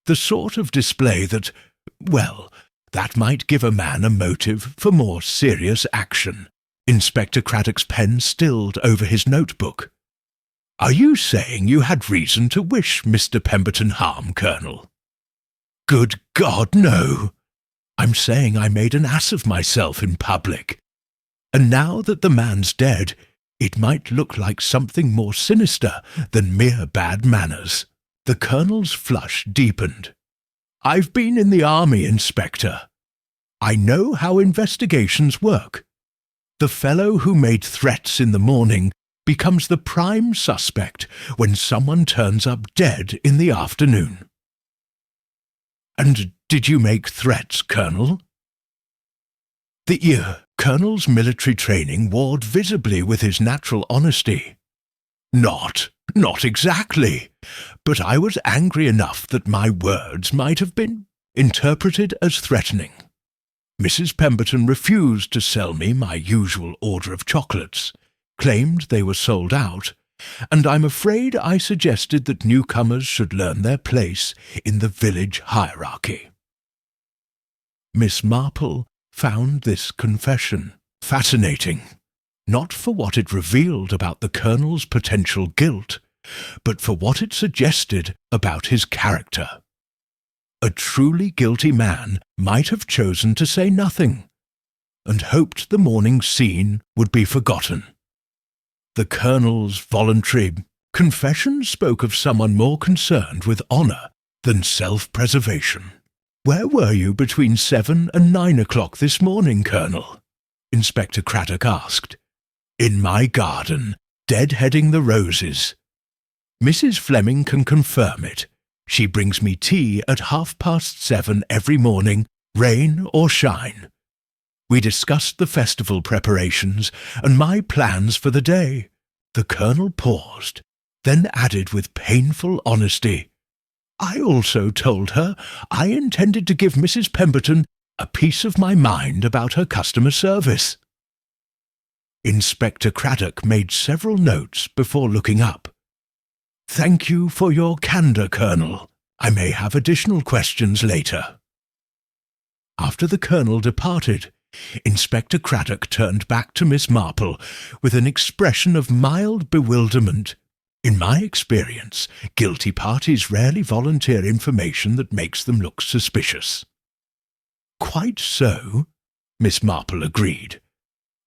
The sort of display that, well, that might give a man a motive for more serious action." Inspector Craddock's pen stilled over his notebook. "Are you saying you had reason to wish Mr. Pemberton harm, Colonel?" "Good God, no! I'm saying I made an ass of myself in public. And now that the man's dead, it might look like something more sinister than mere bad manners." The Colonel's flush deepened. "I've been in the army, Inspector. I know how investigations work. The fellow who made threats in the morning becomes the prime suspect when someone turns up dead in the afternoon." "And did you make threats, Colonel?" The Colonel's military training warred visibly with his natural honesty. Not exactly. But I was angry enough that my words might have been interpreted as threatening. Mrs. Pemberton refused to sell me my usual order of chocolates, claimed they were sold out, and I'm afraid I suggested that newcomers should learn their place in the village hierarchy. Miss Marple found this confession fascinating, not for what it revealed about the Colonel's potential guilt, but for what it suggested about his character. A truly guilty man might have chosen to say nothing, and hoped the morning's scene would be forgotten. The Colonel's voluntary confession spoke of someone more concerned with honour than self-preservation. "Where were you between 7 and 9 o'clock this morning, Colonel?" Inspector Craddock asked. "In my garden, deadheading the roses. Mrs. Fleming can confirm it. She brings me tea at 7:30 every morning, rain or shine. We discussed the festival preparations and my plans for the day." The Colonel paused, then added with painful honesty, "I also told her I intended to give Mrs. Pemberton a piece of my mind about her customer service." Inspector Craddock made several notes before looking up. "Thank you for your candour, Colonel. I may have additional questions later." After the Colonel departed, Inspector Craddock turned back to Miss Marple with an expression of mild bewilderment. "In my experience, guilty parties rarely volunteer information that makes them look suspicious." "Quite so," Miss Marple agreed,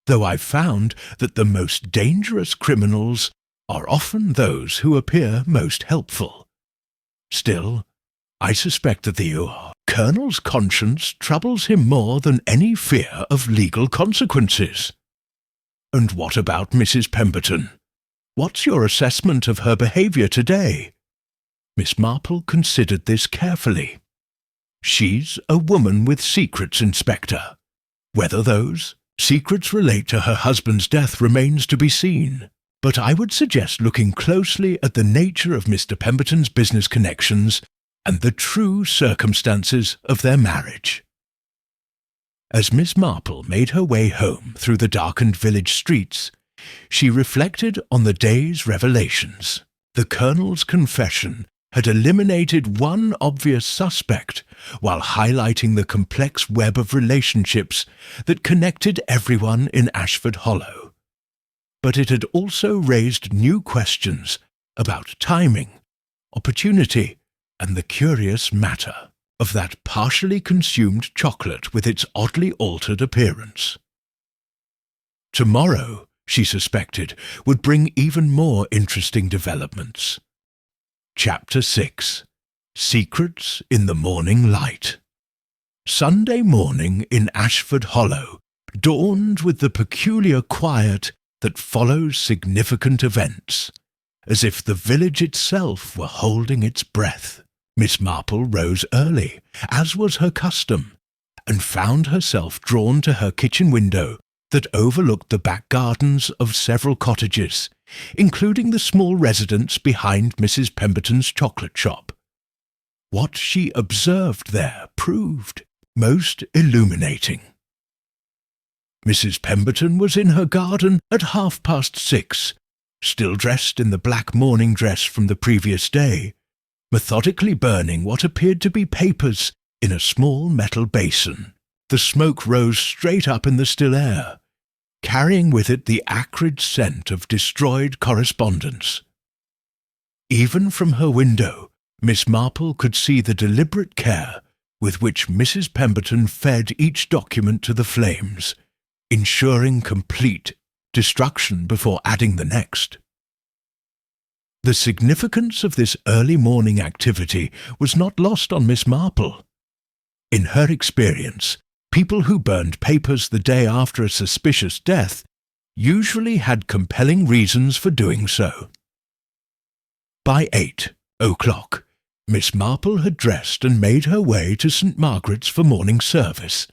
"though I've found that the most dangerous criminals are often those who appear most helpful. Still, I suspect that the Colonel's conscience troubles him more than any fear of legal consequences." "And what about Mrs. Pemberton? What's your assessment of her behaviour today?" Miss Marple considered this carefully. "She's a woman with secrets, Inspector. Whether those secrets relate to her husband's death remains to be seen. But I would suggest looking closely at the nature of Mr. Pemberton's business connections and the true circumstances of their marriage." As Miss Marple made her way home through the darkened village streets, she reflected on the day's revelations. The Colonel's confession had eliminated one obvious suspect while highlighting the complex web of relationships that connected everyone in Ashford Hollow. But it had also raised new questions about timing, opportunity, and the curious matter of that partially consumed chocolate with its oddly altered appearance. Tomorrow, she suspected, would bring even more interesting developments. Chapter 6. Secrets in the Morning Light. Sunday morning in Ashford Hollow dawned with the peculiar quiet that follows significant events, as if the village itself were holding its breath. Miss Marple rose early, as was her custom, and found herself drawn to her kitchen window that overlooked the back gardens of several cottages, including the small residence behind Mrs. Pemberton's chocolate shop. What she observed there proved most illuminating. Mrs. Pemberton was in her garden at 6:30, still dressed in the black morning dress from the previous day, methodically burning what appeared to be papers in a small metal basin. The smoke rose straight up in the still air, carrying with it the acrid scent of destroyed correspondence. Even from her window, Miss Marple could see the deliberate care with which Mrs. Pemberton fed each document to the flames, ensuring complete destruction before adding the next. The significance of this early morning activity was not lost on Miss Marple. In her experience, people who burned papers the day after a suspicious death usually had compelling reasons for doing so. By 8:00, Miss Marple had dressed and made her way to St. Margaret's for morning service,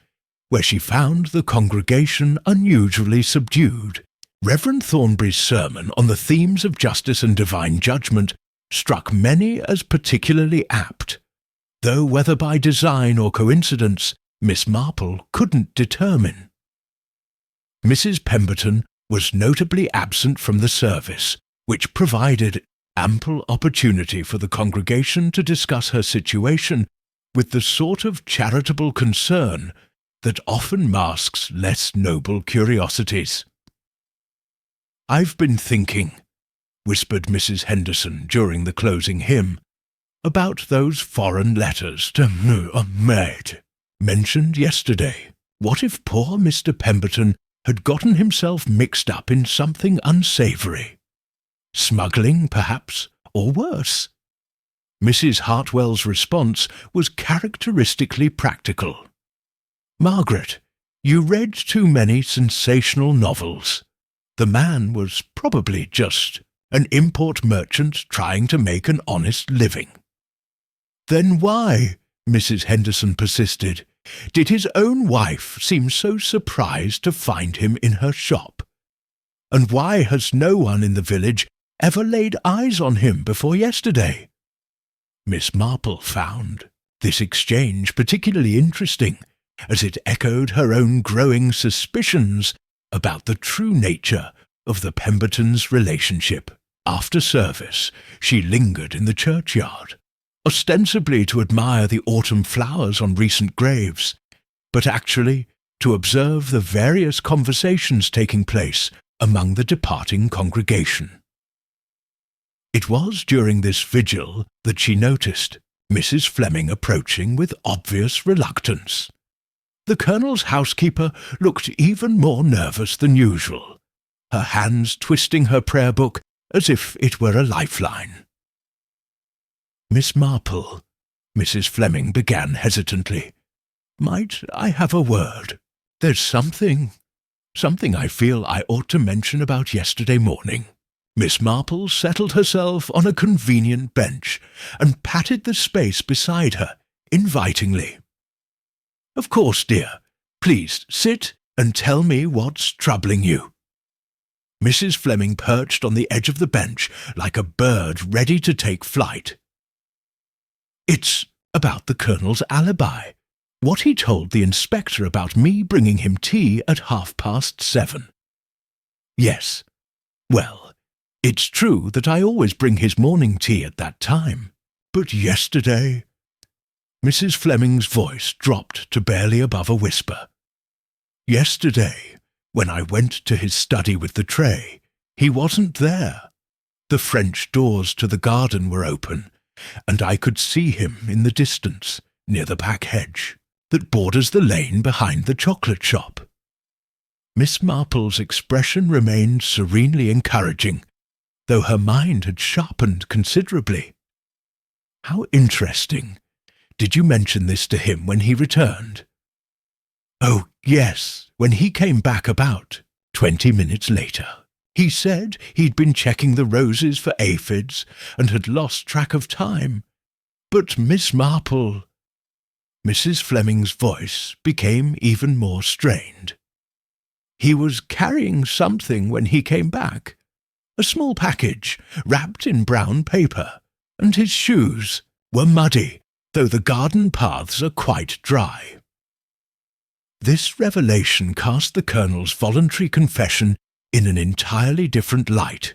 where she found the congregation unusually subdued. Reverend Thornbury's sermon on the themes of justice and divine judgment struck many as particularly apt, though whether by design or coincidence, Miss Marple couldn't determine. Mrs. Pemberton was notably absent from the service, which provided ample opportunity for the congregation to discuss her situation with the sort of charitable concern that often masks less noble curiosities. "I've been thinking," whispered Mrs. Henderson during the closing hymn, "about those foreign letters to maid mentioned yesterday. What if poor Mr. Pemberton had gotten himself mixed up in something unsavoury? Smuggling, perhaps, or worse?" Mrs. Hartwell's response was characteristically practical. "Margaret, you read too many sensational novels. The man was probably just an import merchant trying to make an honest living." "Then why," Mrs. Henderson persisted, "did his own wife seem so surprised to find him in her shop? And why has no one in the village ever laid eyes on him before yesterday?" Miss Marple found this exchange particularly interesting, as it echoed her own growing suspicions about the true nature of the Pembertons' relationship. After service, she lingered in the churchyard, ostensibly to admire the autumn flowers on recent graves, but actually to observe the various conversations taking place among the departing congregation. It was during this vigil that she noticed Mrs. Fleming approaching with obvious reluctance. The Colonel's housekeeper looked even more nervous than usual, her hands twisting her prayer book as if it were a lifeline. "Miss Marple," Mrs. Fleming began hesitantly, "might I have a word? There's something I feel I ought to mention about yesterday morning." Miss Marple settled herself on a convenient bench and patted the space beside her invitingly. "Of course, dear. Please sit and tell me what's troubling you." Mrs. Fleming perched on the edge of the bench like a bird ready to take flight. "It's about the Colonel's alibi. What he told the inspector about me bringing him tea at 7:30. Yes. Well, it's true that I always bring his morning tea at that time. But yesterday—" Mrs. Fleming's voice dropped to barely above a whisper. "Yesterday, when I went to his study with the tray, he wasn't there. The French doors to the garden were open, and I could see him in the distance, near the back hedge that borders the lane behind the chocolate shop." Miss Marple's expression remained serenely encouraging, though her mind had sharpened considerably. "How interesting. Did you mention this to him when he returned?" "Oh, yes, when he came back about 20 minutes later. He said he'd been checking the roses for aphids and had lost track of time. But Miss Marple—" Mrs. Fleming's voice became even more strained. "He was carrying something when he came back. A small package, wrapped in brown paper, and his shoes were muddy, though the garden paths are quite dry." This revelation cast the Colonel's voluntary confession in an entirely different light.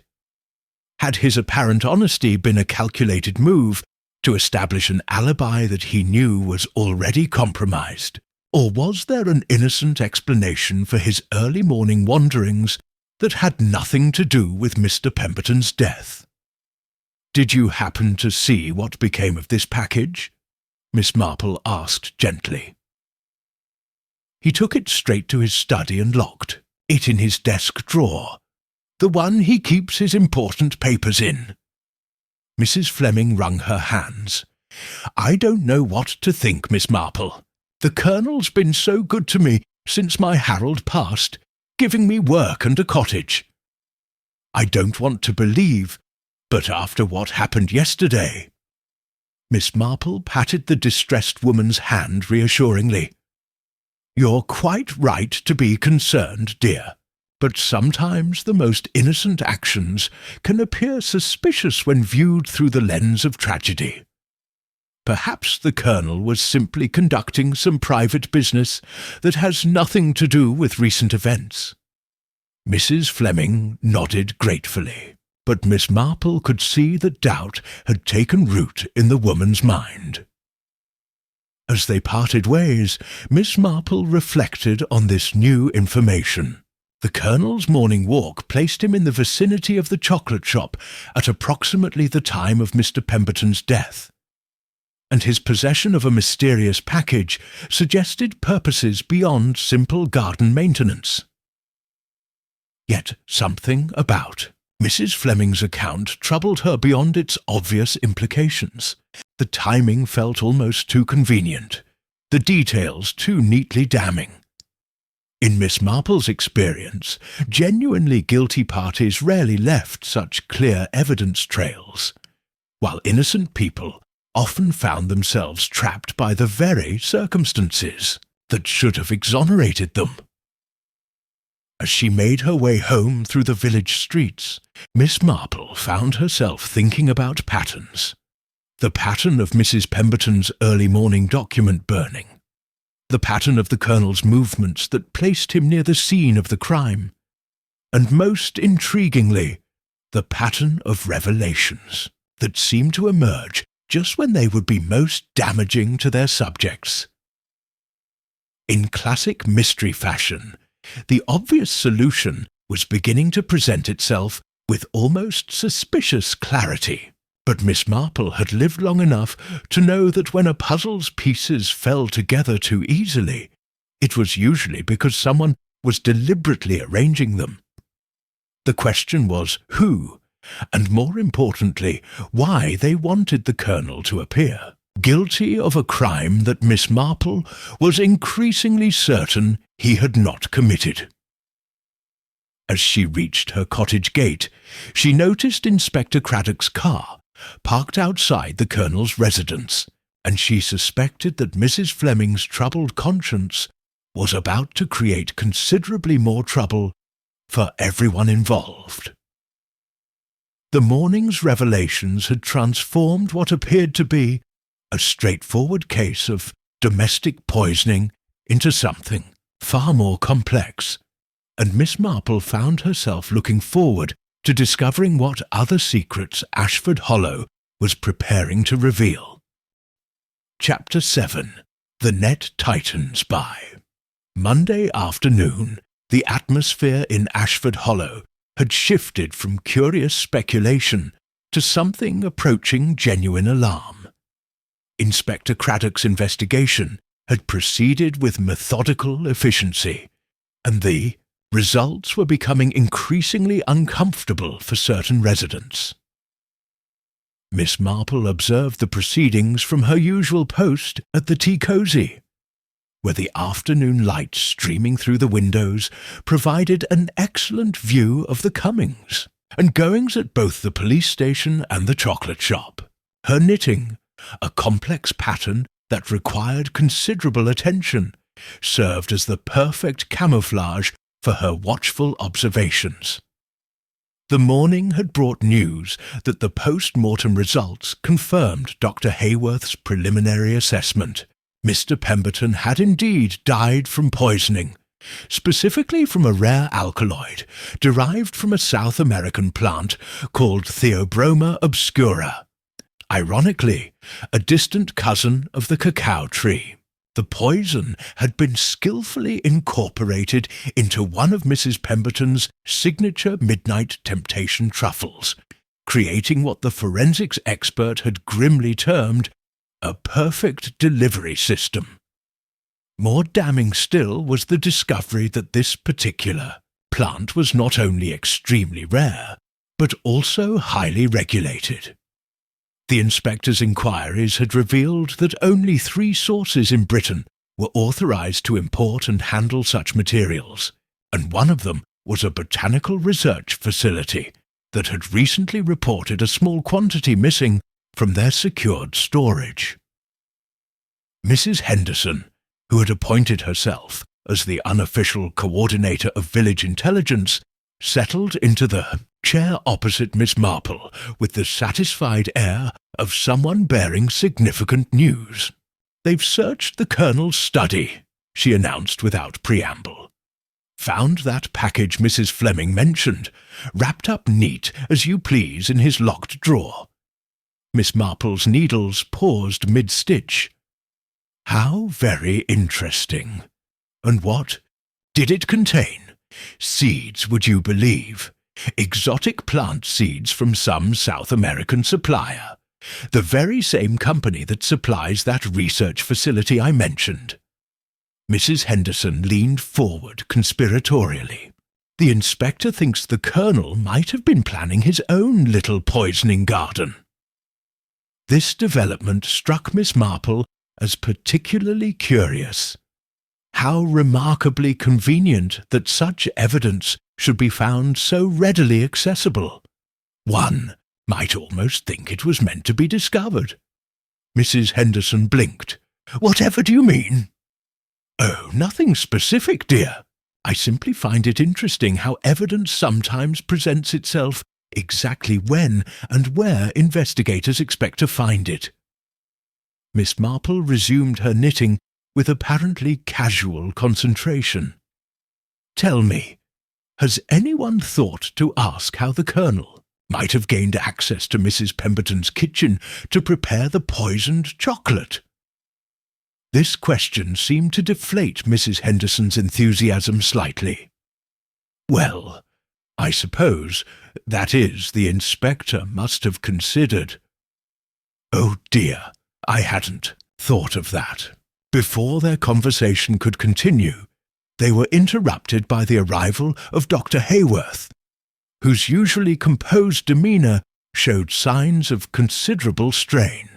Had his apparent honesty been a calculated move to establish an alibi that he knew was already compromised? Or was there an innocent explanation for his early morning wanderings that had nothing to do with Mr. Pemberton's death? "Did you happen to see what became of this package?" Miss Marple asked gently. He took it straight to his study and locked it in his desk drawer, the one he keeps his important papers in. Mrs. Fleming wrung her hands. "I don't know what to think, Miss Marple. The Colonel's been so good to me since my Harold passed, giving me work and a cottage. I don't want to believe, but after what happened yesterday—" Miss Marple patted the distressed woman's hand reassuringly. "You're quite right to be concerned, dear, but sometimes the most innocent actions can appear suspicious when viewed through the lens of tragedy. Perhaps the Colonel was simply conducting some private business that has nothing to do with recent events." Mrs. Fleming nodded gratefully, but Miss Marple could see that doubt had taken root in the woman's mind. As they parted ways, Miss Marple reflected on this new information. The Colonel's morning walk placed him in the vicinity of the chocolate shop at approximately the time of Mr. Pemberton's death, and his possession of a mysterious package suggested purposes beyond simple garden maintenance. Yet something about Mrs. Fleming's account troubled her beyond its obvious implications. The timing felt almost too convenient, the details too neatly damning. In Miss Marple's experience, genuinely guilty parties rarely left such clear evidence trails, while innocent people often found themselves trapped by the very circumstances that should have exonerated them. As she made her way home through the village streets, Miss Marple found herself thinking about patterns. The pattern of Mrs. Pemberton's early morning document burning, the pattern of the Colonel's movements that placed him near the scene of the crime, and most intriguingly, the pattern of revelations that seemed to emerge just when they would be most damaging to their subjects. In classic mystery fashion, the obvious solution was beginning to present itself with almost suspicious clarity, but Miss Marple had lived long enough to know that when a puzzle's pieces fell together too easily, it was usually because someone was deliberately arranging them. The question was who, and more importantly, why they wanted the Colonel to appear guilty of a crime that Miss Marple was increasingly certain he had not committed. As she reached her cottage gate, she noticed Inspector Craddock's car parked outside the Colonel's residence, and she suspected that Mrs. Fleming's troubled conscience was about to create considerably more trouble for everyone involved. The morning's revelations had transformed what appeared to be a straightforward case of domestic poisoning into something far more complex, and Miss Marple found herself looking forward to discovering what other secrets Ashford Hollow was preparing to reveal. Chapter 7. The Net Tightens By. Monday afternoon, the atmosphere in Ashford Hollow had shifted from curious speculation to something approaching genuine alarm. Inspector Craddock's investigation had proceeded with methodical efficiency, and the results were becoming increasingly uncomfortable for certain residents. Miss Marple observed the proceedings from her usual post at the tea cosy, where the afternoon light streaming through the windows provided an excellent view of the comings and goings at both the police station and the chocolate shop. Her knitting, a complex pattern that required considerable attention, served as the perfect camouflage for her watchful observations. The morning had brought news that the post-mortem results confirmed Dr. Haworth's preliminary assessment. Mr. Pemberton had indeed died from poisoning, specifically from a rare alkaloid derived from a South American plant called Theobroma obscura, ironically a distant cousin of the cacao tree. The poison had been skillfully incorporated into one of Mrs. Pemberton's signature midnight temptation truffles, creating what the forensics expert had grimly termed a perfect delivery system. More damning still was the discovery that this particular plant was not only extremely rare, but also highly regulated. The inspector's inquiries had revealed that only 3 sources in Britain were authorized to import and handle such materials, and one of them was a botanical research facility that had recently reported a small quantity missing from their secured storage. Mrs. Henderson, who had appointed herself as the unofficial coordinator of village intelligence, settled into the chair opposite Miss Marple with the satisfied air of someone bearing significant news. "They've searched the Colonel's study," she announced without preamble. "Found that package Mrs. Fleming mentioned, wrapped up neat as you please in his locked drawer." Miss Marple's needles paused mid-stitch. "How very interesting. And what did it contain? Seeds, would you believe? Exotic plant seeds from some South American supplier. The very same company that supplies that research facility I mentioned." Mrs. Henderson leaned forward conspiratorially. "The inspector thinks the Colonel might have been planning his own little poisoning garden." This development struck Miss Marple as particularly curious. How remarkably convenient that such evidence should be found so readily accessible. One might almost think it was meant to be discovered. Mrs. Henderson blinked. "Whatever do you mean?" "Oh, nothing specific, dear. I simply find it interesting how evidence sometimes presents itself exactly when and where investigators expect to find it." Miss Marple resumed her knitting with apparently casual concentration. "Tell me, has anyone thought to ask how the Colonel might have gained access to Mrs. Pemberton's kitchen to prepare the poisoned chocolate?" This question seemed to deflate Mrs. Henderson's enthusiasm slightly. "Well, I suppose, that is, the inspector must have considered—" "Oh dear, I hadn't thought of that." Before their conversation could continue, they were interrupted by the arrival of Dr. Haworth, whose usually composed demeanour showed signs of considerable strain.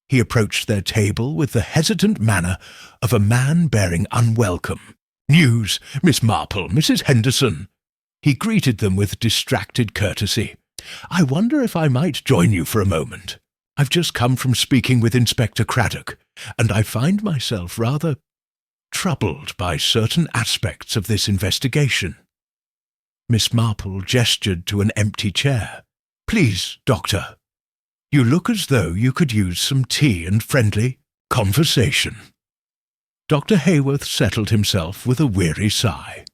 He approached their table with the hesitant manner of a man bearing unwelcome news. "Miss Marple, Mrs. Henderson." He greeted them with distracted courtesy. "I wonder if I might join you for a moment. I've just come from speaking with Inspector Craddock, and I find myself rather troubled by certain aspects of this investigation." Miss Marple gestured to an empty chair. "Please, Doctor. You look as though you could use some tea and friendly conversation." Dr. Haworth settled himself with a weary sigh.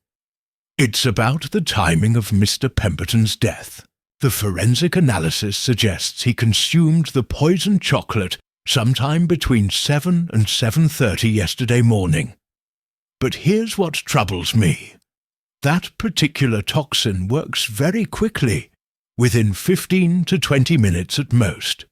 "It's about the timing of Mr. Pemberton's death. The forensic analysis suggests he consumed the poisoned chocolate sometime between 7 and 7:30 yesterday morning. But here's what troubles me. That particular toxin works very quickly, within 15 to 20 minutes at most.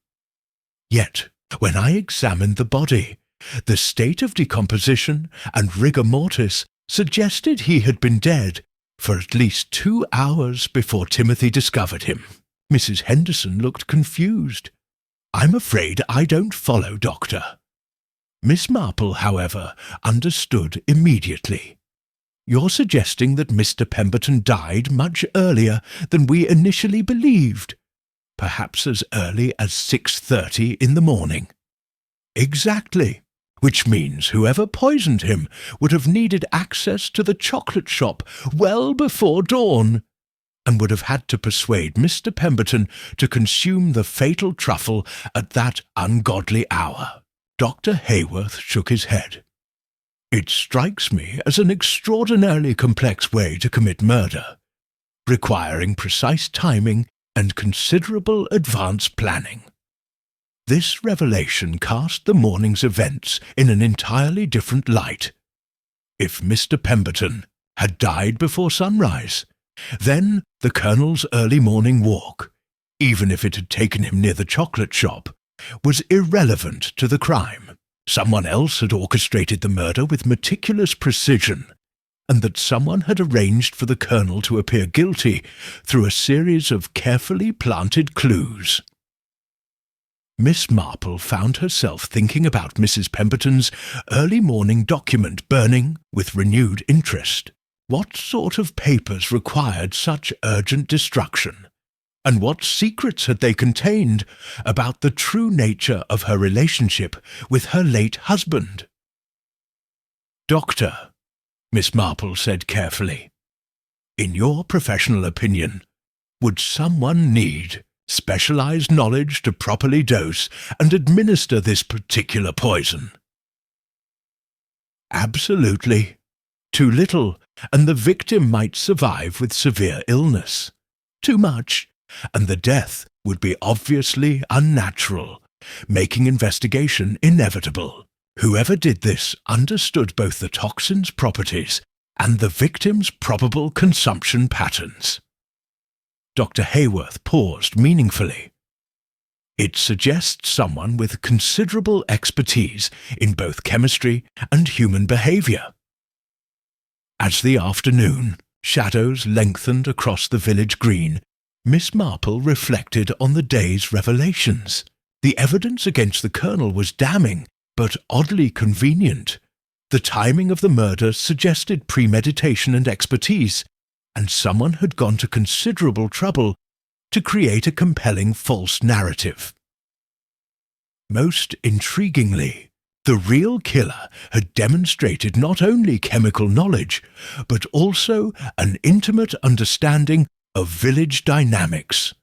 Yet, when I examined the body, the state of decomposition and rigor mortis suggested he had been dead for at least 2 hours before Timothy discovered him." Mrs. Henderson looked confused. "I'm afraid I don't follow, Doctor." Miss Marple, however, understood immediately. "You're suggesting that Mr. Pemberton died much earlier than we initially believed, perhaps as early as 6:30 in the morning." Exactly. Which means whoever poisoned him would have needed access to the chocolate shop well before dawn, and would have had to persuade Mr. Pemberton to consume the fatal truffle at that ungodly hour. Dr. Hayworth shook his head. It strikes me as an extraordinarily complex way to commit murder, requiring precise timing and considerable advance planning. This revelation cast the morning's events in an entirely different light. If Mr. Pemberton had died before sunrise, then the Colonel's early morning walk, even if it had taken him near the chocolate shop, was irrelevant to the crime. Someone else had orchestrated the murder with meticulous precision, and that someone had arranged for the Colonel to appear guilty through a series of carefully planted clues. Miss Marple found herself thinking about Mrs. Pemberton's early morning document burning with renewed interest. What sort of papers required such urgent destruction? And what secrets had they contained about the true nature of her relationship with her late husband? "Doctor," Miss Marple said carefully, "in your professional opinion, would someone need specialized knowledge to properly dose and administer this particular poison?" "Absolutely. Too little, and the victim might survive with severe illness. Too much, and the death would be obviously unnatural, making investigation inevitable. Whoever did this understood both the toxin's properties and the victim's probable consumption patterns." Dr. Hayworth paused meaningfully. "It suggests someone with considerable expertise in both chemistry and human behavior." As the afternoon shadows lengthened across the village green, Miss Marple reflected on the day's revelations. The evidence against the Colonel was damning, but oddly convenient. The timing of the murder suggested premeditation and expertise, and someone had gone to considerable trouble to create a compelling false narrative. Most intriguingly, the real killer had demonstrated not only chemical knowledge, but also an intimate understanding of village dynamics,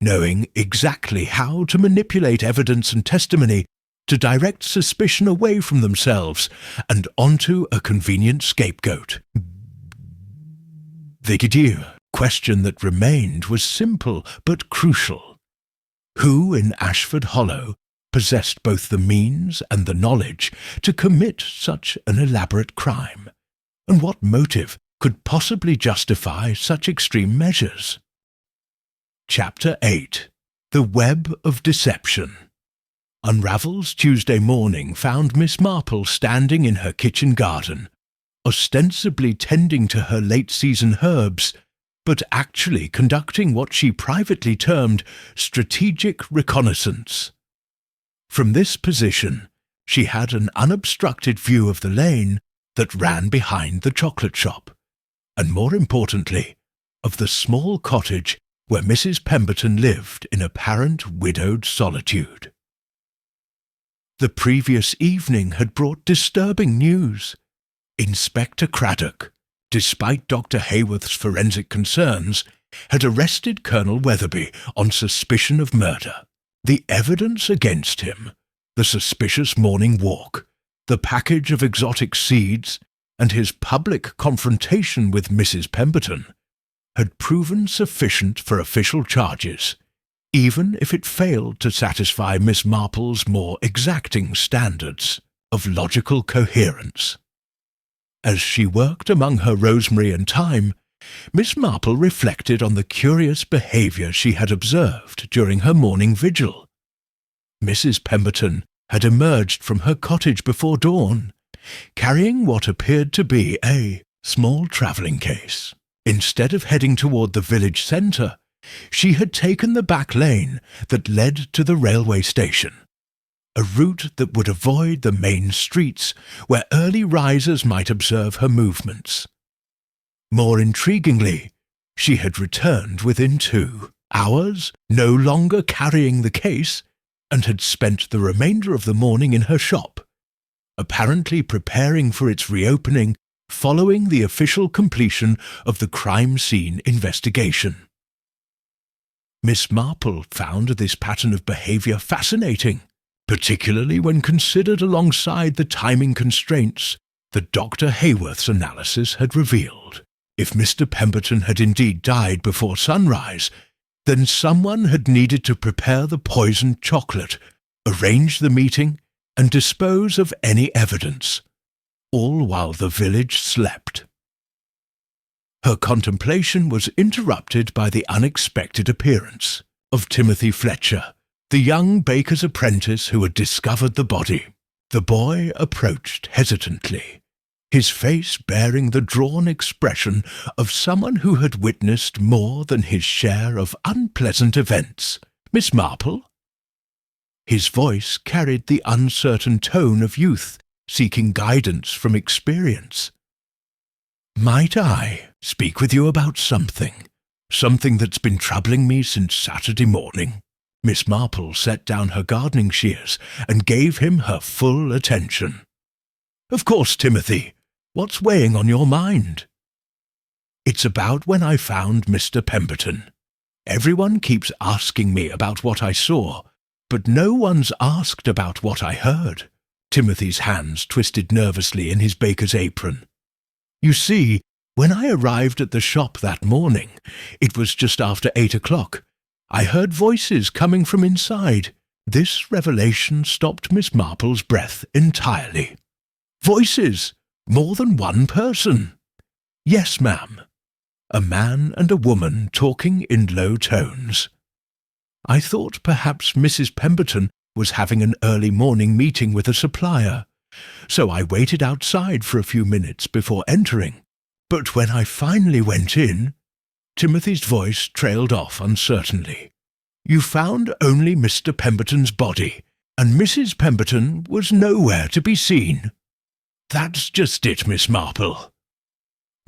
knowing exactly how to manipulate evidence and testimony to direct suspicion away from themselves and onto a convenient scapegoat. The question that remained was simple but crucial. Who in Ashford Hollow possessed both the means and the knowledge to commit such an elaborate crime, and what motive could possibly justify such extreme measures? Chapter 8. The Web of Deception. Unravel's Tuesday morning found Miss Marple standing in her kitchen garden, ostensibly tending to her late-season herbs, but actually conducting what she privately termed strategic reconnaissance. From this position, she had an unobstructed view of the lane that ran behind the chocolate shop, and more importantly, of the small cottage where Mrs. Pemberton lived in apparent widowed solitude. The previous evening had brought disturbing news. Inspector Craddock, despite Dr. Hayworth's forensic concerns, had arrested Colonel Weatherby on suspicion of murder. The evidence against him, the suspicious morning walk, the package of exotic seeds, and his public confrontation with Mrs. Pemberton, had proven sufficient for official charges, even if it failed to satisfy Miss Marple's more exacting standards of logical coherence. As she worked among her rosemary and thyme, Miss Marple reflected on the curious behaviour she had observed during her morning vigil. Mrs. Pemberton had emerged from her cottage before dawn, carrying what appeared to be a small travelling case. Instead of heading toward the village centre, she had taken the back lane that led to the railway station, a route that would avoid the main streets where early risers might observe her movements. More intriguingly, she had returned within 2 hours, no longer carrying the case, and had spent the remainder of the morning in her shop, apparently preparing for its reopening following the official completion of the crime scene investigation. Miss Marple found this pattern of behaviour fascinating, particularly when considered alongside the timing constraints that Dr. Hayworth's analysis had revealed. If Mr. Pemberton had indeed died before sunrise, then someone had needed to prepare the poisoned chocolate, arrange the meeting, and dispose of any evidence, all while the village slept. Her contemplation was interrupted by the unexpected appearance of Timothy Fletcher, the young baker's apprentice who had discovered the body. The boy approached hesitantly, his face bearing the drawn expression of someone who had witnessed more than his share of unpleasant events. "Miss Marple?" His voice carried the uncertain tone of youth seeking guidance from experience. "Might I speak with you about something that's been troubling me since Saturday morning?" Miss Marple set down her gardening shears and gave him her full attention. "Of course, Timothy. What's weighing on your mind?" "It's about when I found Mr. Pemberton. Everyone keeps asking me about what I saw, but no one's asked about what I heard." Timothy's hands twisted nervously in his baker's apron. "You see, when I arrived at the shop that morning, it was just after 8 o'clock. I heard voices coming from inside." This revelation stopped Miss Marple's breath entirely. "Voices? More than one person?" "Yes, ma'am. A man and a woman talking in low tones. I thought perhaps Mrs. Pemberton was having an early morning meeting with a supplier, so I waited outside for a few minutes before entering. But when I finally went in—" Timothy's voice trailed off uncertainly. "You found only Mr. Pemberton's body, and Mrs. Pemberton was nowhere to be seen." "That's just it, Miss Marple."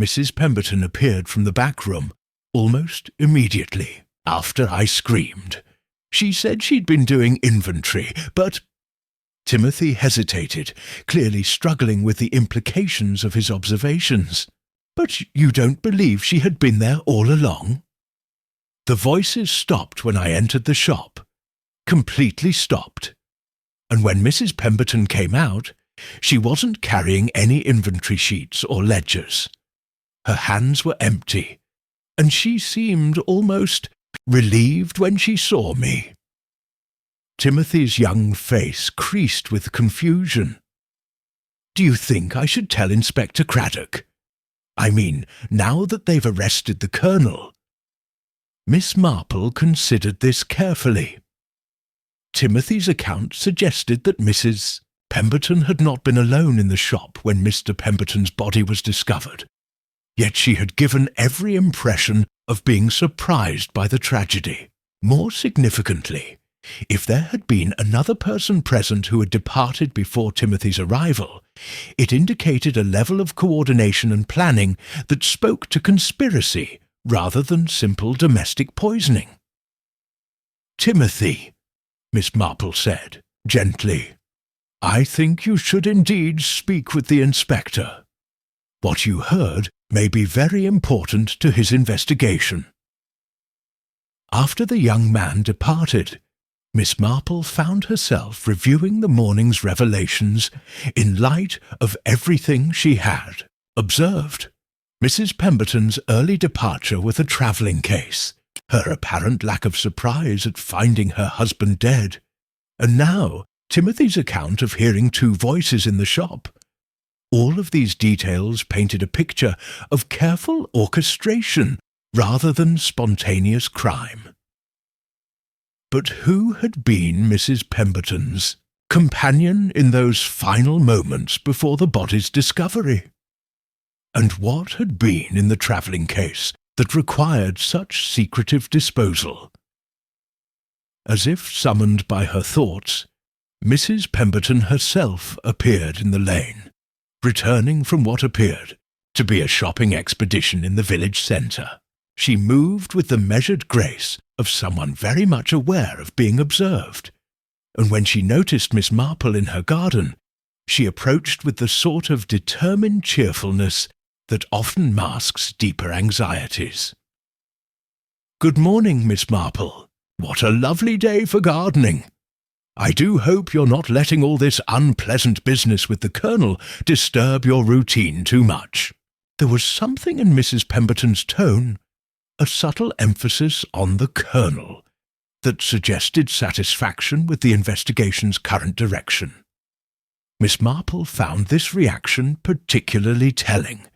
Mrs. Pemberton appeared from the back room almost immediately after I screamed. She said she'd been doing inventory, but— Timothy hesitated, clearly struggling with the implications of his observations. "But you don't believe she had been there all along?" The voices stopped when I entered the shop, completely stopped. And when Mrs. Pemberton came out, she wasn't carrying any inventory sheets or ledgers. Her hands were empty, and she seemed almost relieved when she saw me. Timothy's young face creased with confusion. "Do you think I should tell Inspector Craddock? I mean, now that they've arrested the Colonel?" Miss Marple considered this carefully. Timothy's account suggested that Mrs. Pemberton had not been alone in the shop when Mr. Pemberton's body was discovered, yet she had given every impression of being surprised by the tragedy. More significantly, if there had been another person present who had departed before Timothy's arrival, it indicated a level of coordination and planning that spoke to conspiracy rather than simple domestic poisoning. "Timothy," Miss Marple said, gently, "I think you should indeed speak with the inspector. What you heard may be very important to his investigation." After the young man departed, Miss Marple found herself reviewing the morning's revelations in light of everything she had observed. Mrs. Pemberton's early departure with a travelling case, her apparent lack of surprise at finding her husband dead, and now Timothy's account of hearing two voices in the shop. All of these details painted a picture of careful orchestration rather than spontaneous crime. But who had been Mrs. Pemberton's companion in those final moments before the body's discovery? And what had been in the travelling case that required such secretive disposal? As if summoned by her thoughts, Mrs. Pemberton herself appeared in the lane, returning from what appeared to be a shopping expedition in the village centre. She moved with the measured grace of someone very much aware of being observed, and when she noticed Miss Marple in her garden, she approached with the sort of determined cheerfulness that often masks deeper anxieties. "Good morning, Miss Marple. What a lovely day for gardening. I do hope you're not letting all this unpleasant business with the Colonel disturb your routine too much." There was something in Mrs. Pemberton's tone, a subtle emphasis on the Colonel, that suggested satisfaction with the investigation's current direction. Miss Marple found this reaction particularly telling,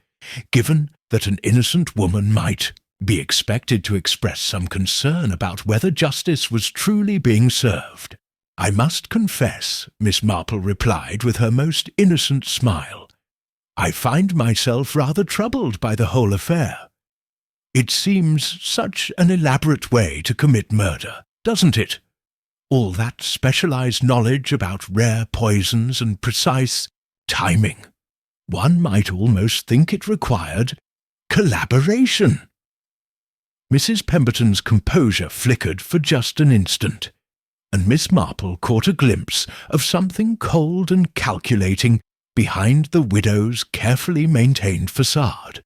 given that an innocent woman might be expected to express some concern about whether justice was truly being served. "I must confess," Miss Marple replied with her most innocent smile, "I find myself rather troubled by the whole affair. It seems such an elaborate way to commit murder, doesn't it? All that specialized knowledge about rare poisons and precise timing. One might almost think it required collaboration." Mrs. Pemberton's composure flickered for just an instant, and Miss Marple caught a glimpse of something cold and calculating behind the widow's carefully maintained facade.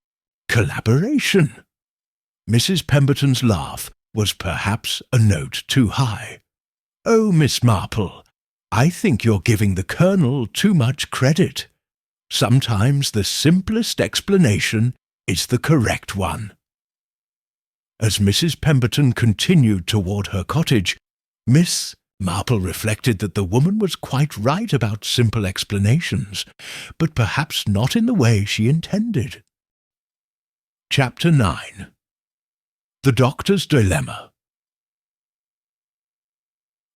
Collaboration! Mrs. Pemberton's laugh was perhaps a note too high. "Oh, Miss Marple, I think you're giving the Colonel too much credit. Sometimes the simplest explanation is the correct one." As Mrs. Pemberton continued toward her cottage, Miss Marple reflected that the woman was quite right about simple explanations, but perhaps not in the way she intended. Chapter 9. The Doctor's Dilemma.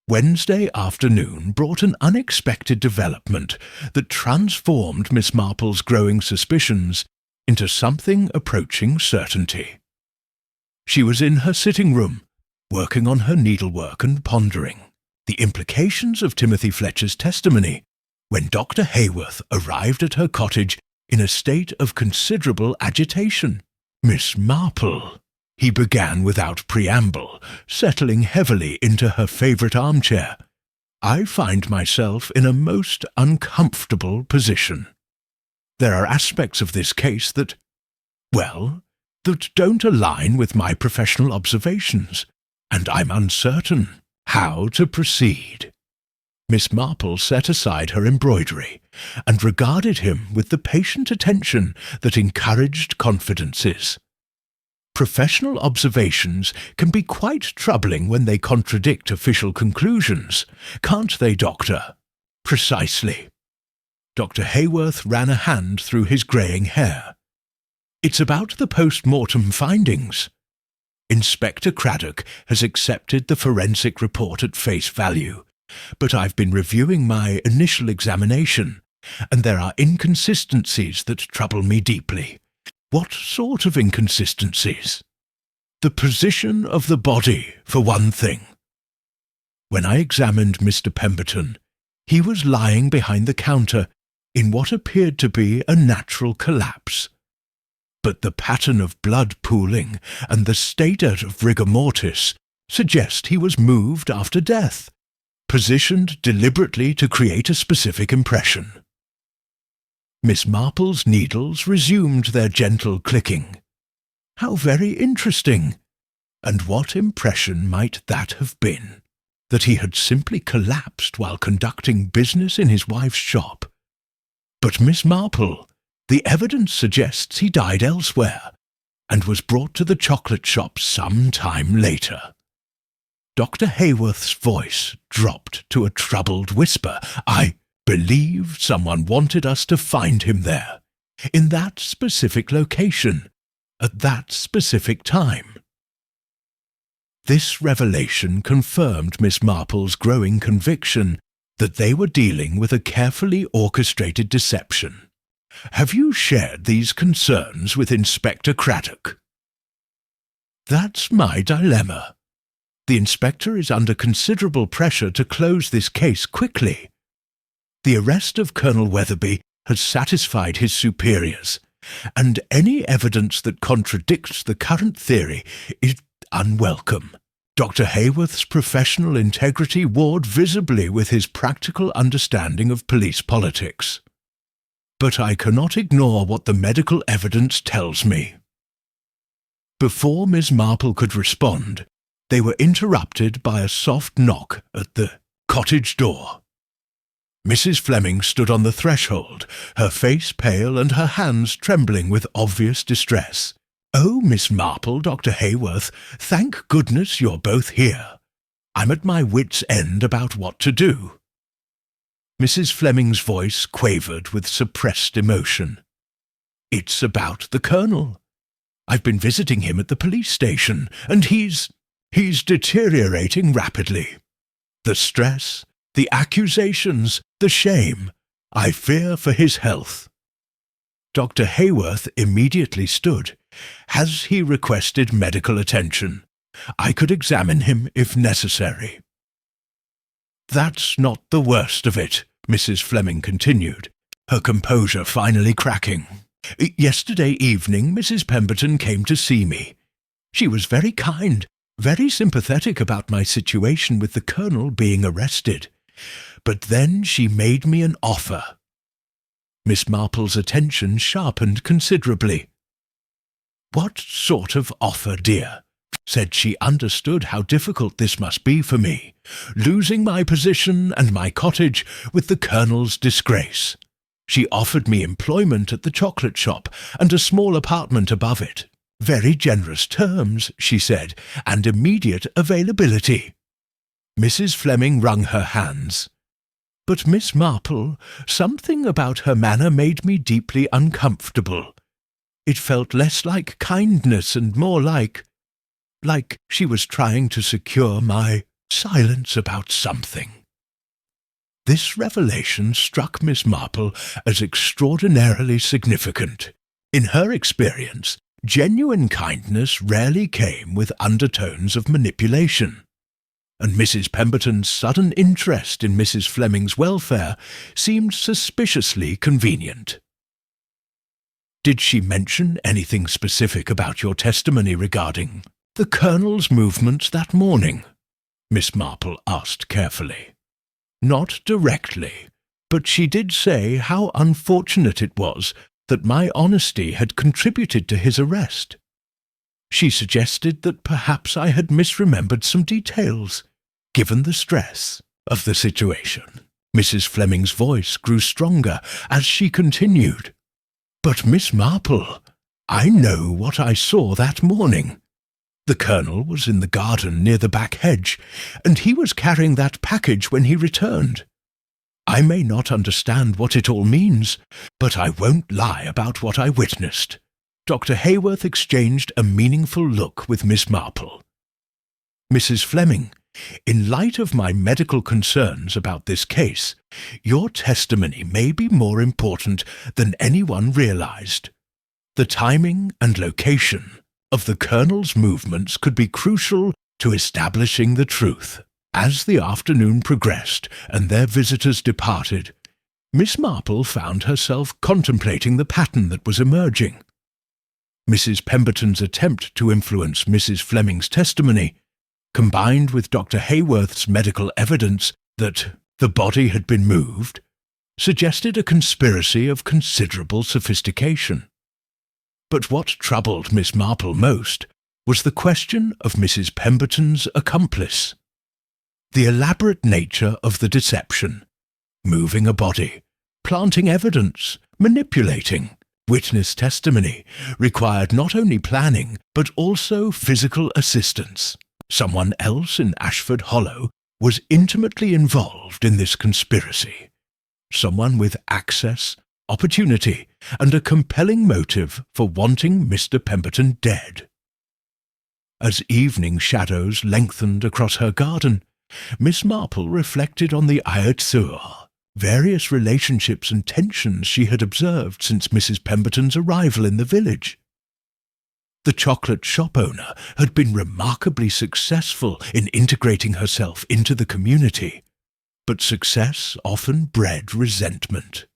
Wednesday afternoon brought an unexpected development that transformed Miss Marple's growing suspicions into something approaching certainty. She was in her sitting room, working on her needlework and pondering the implications of Timothy Fletcher's testimony, when Dr. Haworth arrived at her cottage in a state of considerable agitation. "Miss Marple," he began without preamble, settling heavily into her favourite armchair, "I find myself in a most uncomfortable position. There are aspects of this case that don't align with my professional observations, and I'm uncertain how to proceed." Miss Marple set aside her embroidery and regarded him with the patient attention that encouraged confidences. Professional observations can be quite troubling when they contradict official conclusions, can't they, Doctor? "Precisely." Dr. Haworth ran a hand through his greying hair. "It's about the post-mortem findings. Inspector Craddock has accepted the forensic report at face value, but I've been reviewing my initial examination, and there are inconsistencies that trouble me deeply." "What sort of inconsistencies?" "The position of the body, for one thing. When I examined Mr. Pemberton, he was lying behind the counter in what appeared to be a natural collapse. But the pattern of blood pooling and the state of rigor mortis suggest he was moved after death, positioned deliberately to create a specific impression." Miss Marple's needles resumed their gentle clicking. "How very interesting! And what impression might that have been? That he had simply collapsed while conducting business in his wife's shop? But, Miss Marple, the evidence suggests he died elsewhere, and was brought to the chocolate shop some time later." Dr. Haworth's voice dropped to a troubled whisper. "I believe someone wanted us to find him there, in that specific location, at that specific time." This revelation confirmed Miss Marple's growing conviction that they were dealing with a carefully orchestrated deception. "Have you shared these concerns with Inspector Craddock?" "That's my dilemma. The inspector is under considerable pressure to close this case quickly. The arrest of Colonel Weatherby has satisfied his superiors, and any evidence that contradicts the current theory is unwelcome. Dr. Hayworth's professional integrity warred visibly with his practical understanding of police politics. But I cannot ignore what the medical evidence tells me. Before Miss Marple could respond, they were interrupted by a soft knock at the cottage door. Mrs. Fleming stood on the threshold, her face pale and her hands trembling with obvious distress. "Oh, Miss Marple, Dr. Hayworth, thank goodness you're both here. I'm at my wits' end about what to do." Mrs. Fleming's voice quavered with suppressed emotion. "It's about the Colonel. I've been visiting him at the police station, and he's deteriorating rapidly. The stress, the accusations, the shame. I fear for his health." Dr. Hayworth immediately stood. "Has he requested medical attention? I could examine him if necessary." "That's not the worst of it," Mrs. Fleming continued, her composure finally cracking. "Yesterday evening Mrs. Pemberton came to see me. She was very kind, very sympathetic about my situation with the Colonel being arrested. But then she made me an offer." Miss Marple's attention sharpened considerably. "What sort of offer, dear?" Said she understood how difficult this must be for me, losing my position and my cottage with the Colonel's disgrace. She offered me employment at the chocolate shop and a small apartment above it. "Very generous terms," she said, "and immediate availability." Mrs. Fleming wrung her hands. "But Miss Marple, something about her manner made me deeply uncomfortable. It felt less like kindness and more like she was trying to secure my silence about something." This revelation struck Miss Marple as extraordinarily significant. In her experience, genuine kindness rarely came with undertones of manipulation, and Mrs. Pemberton's sudden interest in Mrs. Fleming's welfare seemed suspiciously convenient. "Did she mention anything specific about your testimony regarding the Colonel's movements that morning?" Miss Marple asked carefully. "Not directly, but she did say how unfortunate it was that my honesty had contributed to his arrest. She suggested that perhaps I had misremembered some details, given the stress of the situation." Mrs. Fleming's voice grew stronger as she continued. "But Miss Marple, I know what I saw that morning. The Colonel was in the garden near the back hedge, and he was carrying that package when he returned. I may not understand what it all means, but I won't lie about what I witnessed." Dr. Hayworth exchanged a meaningful look with Miss Marple. "Mrs. Fleming, in light of my medical concerns about this case, your testimony may be more important than anyone realized. The timing and location of the Colonel's movements could be crucial to establishing the truth." As the afternoon progressed and their visitors departed, Miss Marple found herself contemplating the pattern that was emerging. Mrs. Pemberton's attempt to influence Mrs. Fleming's testimony, combined with Dr. Hayworth's medical evidence that the body had been moved, suggested a conspiracy of considerable sophistication. But what troubled Miss Marple most was the question of Mrs. Pemberton's accomplice. The elaborate nature of the deception, moving a body, planting evidence, manipulating witness testimony, required not only planning but also physical assistance. Someone else in Ashford Hollow was intimately involved in this conspiracy. Someone with access, opportunity, and a compelling motive for wanting Mr. Pemberton dead. As evening shadows lengthened across her garden, Miss Marple reflected on the Aotsur, various relationships and tensions she had observed since Mrs. Pemberton's arrival in the village. The chocolate shop owner had been remarkably successful in integrating herself into the community, but success often bred resentment.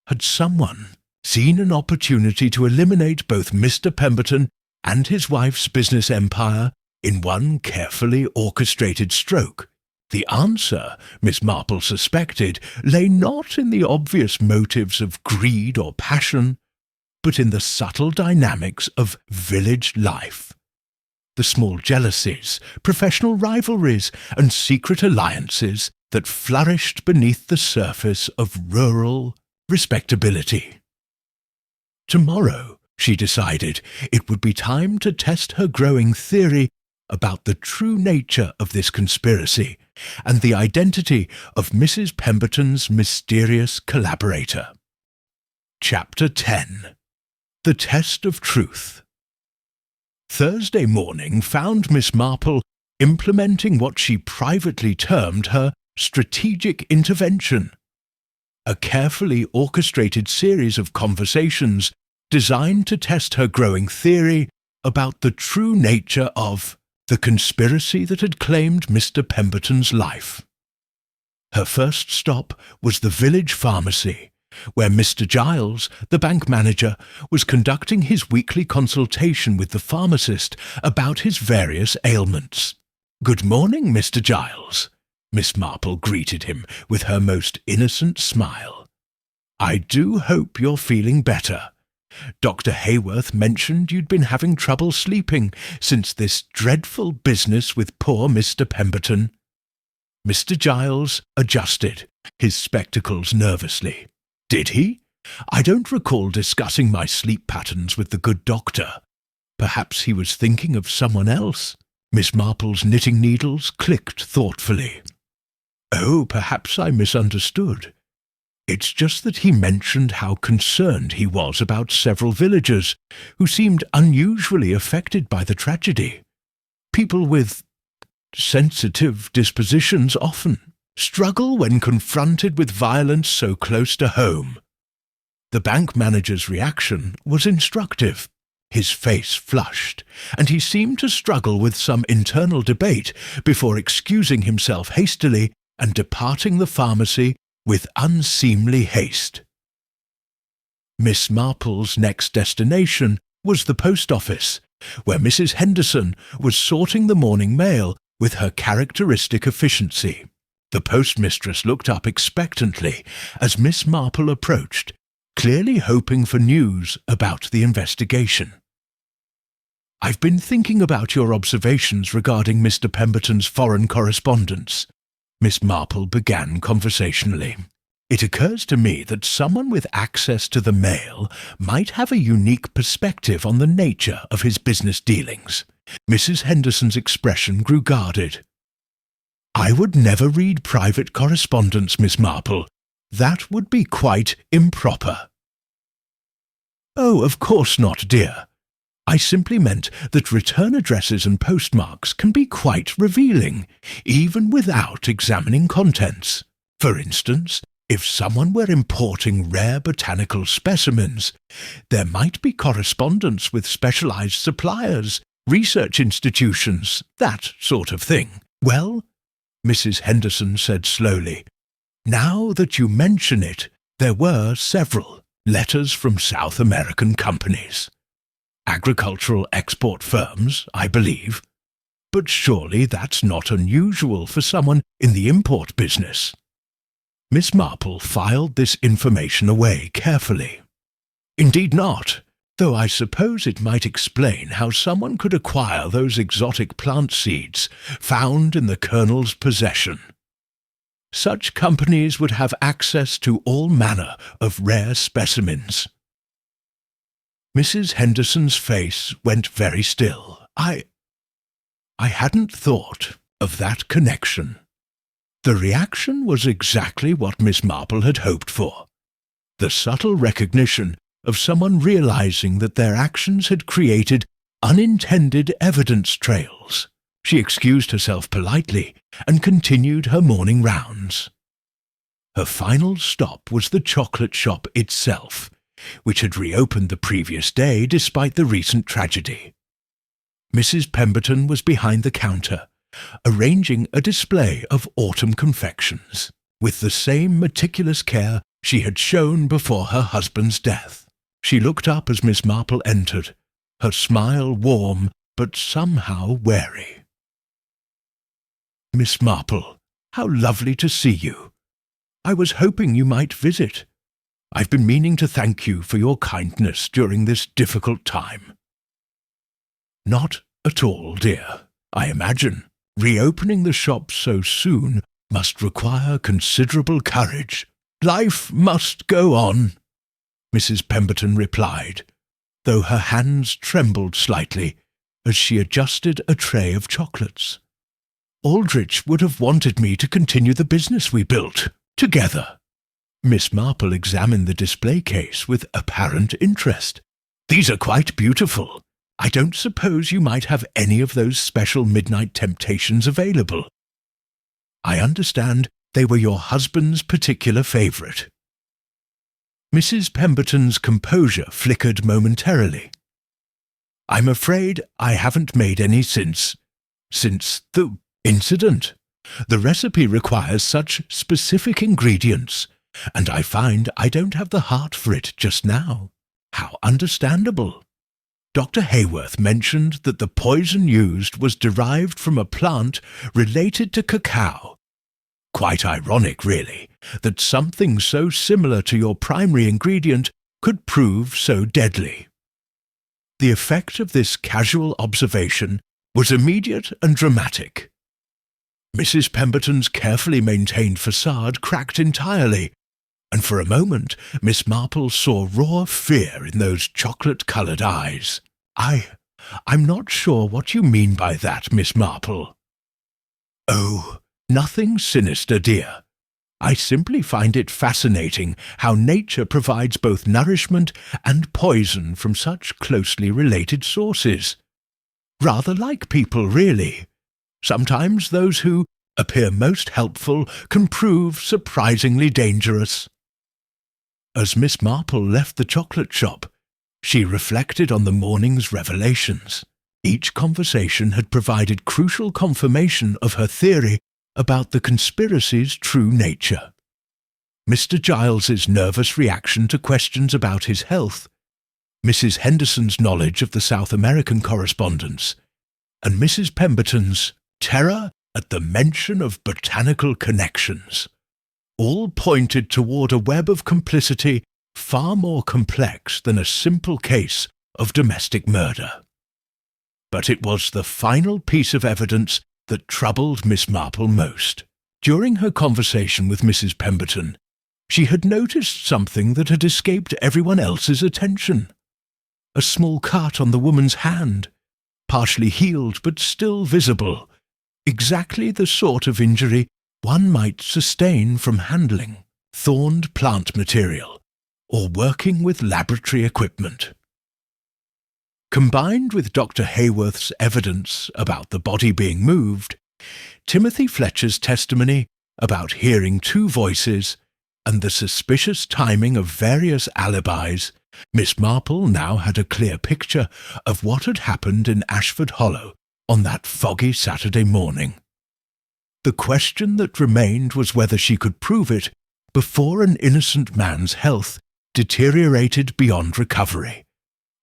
Had someone seen an opportunity to eliminate both Mr. Pemberton and his wife's business empire in one carefully orchestrated stroke. The answer, Miss Marple suspected, lay not in the obvious motives of greed or passion, but in the subtle dynamics of village life. The small jealousies, professional rivalries, and secret alliances that flourished beneath the surface of rural respectability. Tomorrow, she decided, it would be time to test her growing theory about the true nature of this conspiracy and the identity of Mrs. Pemberton's mysterious collaborator. Chapter 10. The Test of Truth. Thursday morning found Miss Marple implementing what she privately termed her strategic intervention, a carefully orchestrated series of conversations designed to test her growing theory about the true nature of the conspiracy that had claimed Mr. Pemberton's life. Her first stop was the village pharmacy, where Mr. Giles, the bank manager, was conducting his weekly consultation with the pharmacist about his various ailments. "Good morning, Mr. Giles," Miss Marple greeted him with her most innocent smile. "I do hope you're feeling better. Dr. Hayworth mentioned you'd been having trouble sleeping since this dreadful business with poor Mr. Pemberton." Mr. Giles adjusted his spectacles nervously. "Did he? I don't recall discussing my sleep patterns with the good doctor. Perhaps he was thinking of someone else." Miss Marple's knitting needles clicked thoughtfully. "Oh, perhaps I misunderstood. It's just that he mentioned how concerned he was about several villagers who seemed unusually affected by the tragedy. People with sensitive dispositions often struggle when confronted with violence so close to home." The bank manager's reaction was instructive. His face flushed, and he seemed to struggle with some internal debate before excusing himself hastily and departing the pharmacy with unseemly haste. Miss Marple's next destination was the post office, where Mrs. Henderson was sorting the morning mail with her characteristic efficiency. The postmistress looked up expectantly as Miss Marple approached, clearly hoping for news about the investigation. "I've been thinking about your observations regarding Mr. Pemberton's foreign correspondence," Miss Marple began conversationally. "It occurs to me that someone with access to the mail might have a unique perspective on the nature of his business dealings." Mrs. Henderson's expression grew guarded. "I would never read private correspondence, Miss Marple. That would be quite improper." "Oh, of course not, dear. I simply meant that return addresses and postmarks can be quite revealing, even without examining contents. For instance, if someone were importing rare botanical specimens, there might be correspondence with specialized suppliers, research institutions, that sort of thing." "Well," Mrs. Henderson said slowly, "now that you mention it, there were several letters from South American companies. Agricultural export firms, I believe. But surely that's not unusual for someone in the import business." Miss Marple filed this information away carefully. "Indeed not, though I suppose it might explain how someone could acquire those exotic plant seeds found in the Colonel's possession. Such companies would have access to all manner of rare specimens." Mrs. Henderson's face went very still. I hadn't thought of that connection." The reaction was exactly what Miss Marple had hoped for. The subtle recognition of someone realizing that their actions had created unintended evidence trails. She excused herself politely and continued her morning rounds. Her final stop was the chocolate shop itself, which had reopened the previous day despite the recent tragedy. Mrs. Pemberton was behind the counter, arranging a display of autumn confections, with the same meticulous care she had shown before her husband's death. She looked up as Miss Marple entered, her smile warm but somehow wary. "Miss Marple, how lovely to see you. I was hoping you might visit. I've been meaning to thank you for your kindness during this difficult time." "Not at all, dear. I imagine reopening the shop so soon must require considerable courage. Life must go on," Mrs. Pemberton replied, though her hands trembled slightly as she adjusted a tray of chocolates. "Aldrich would have wanted me to continue the business we built together." Miss Marple examined the display case with apparent interest. "These are quite beautiful. I don't suppose you might have any of those special midnight temptations available. I understand they were your husband's particular favourite." Mrs. Pemberton's composure flickered momentarily. "I'm afraid I haven't made any since the incident. The recipe requires such specific ingredients, and I find I don't have the heart for it just now." "How understandable." Dr. Hayworth mentioned that the poison used was derived from a plant related to cacao. Quite ironic, really, that something so similar to your primary ingredient could prove so deadly. The effect of this casual observation was immediate and dramatic. Mrs. Pemberton's carefully maintained facade cracked entirely, and for a moment Miss Marple saw raw fear in those chocolate-coloured eyes. I'm not sure what you mean by that, Miss Marple." "Oh, nothing sinister, dear. I simply find it fascinating how nature provides both nourishment and poison from such closely related sources. Rather like people, really. Sometimes those who appear most helpful can prove surprisingly dangerous." As Miss Marple left the chocolate shop, she reflected on the morning's revelations. Each conversation had provided crucial confirmation of her theory about the conspiracy's true nature. Mr. Giles's nervous reaction to questions about his health, Mrs. Henderson's knowledge of the South American correspondence, and Mrs. Pemberton's terror at the mention of botanical connections, all pointed toward a web of complicity far more complex than a simple case of domestic murder. But it was the final piece of evidence that troubled Miss Marple most. During her conversation with Mrs. Pemberton, she had noticed something that had escaped everyone else's attention. A small cut on the woman's hand, partially healed but still visible, exactly the sort of injury one might sustain from handling thorned plant material or working with laboratory equipment. Combined with Dr. Hayworth's evidence about the body being moved, Timothy Fletcher's testimony about hearing two voices, and the suspicious timing of various alibis, Miss Marple now had a clear picture of what had happened in Ashford Hollow on that foggy Saturday morning. The question that remained was whether she could prove it before an innocent man's health deteriorated beyond recovery,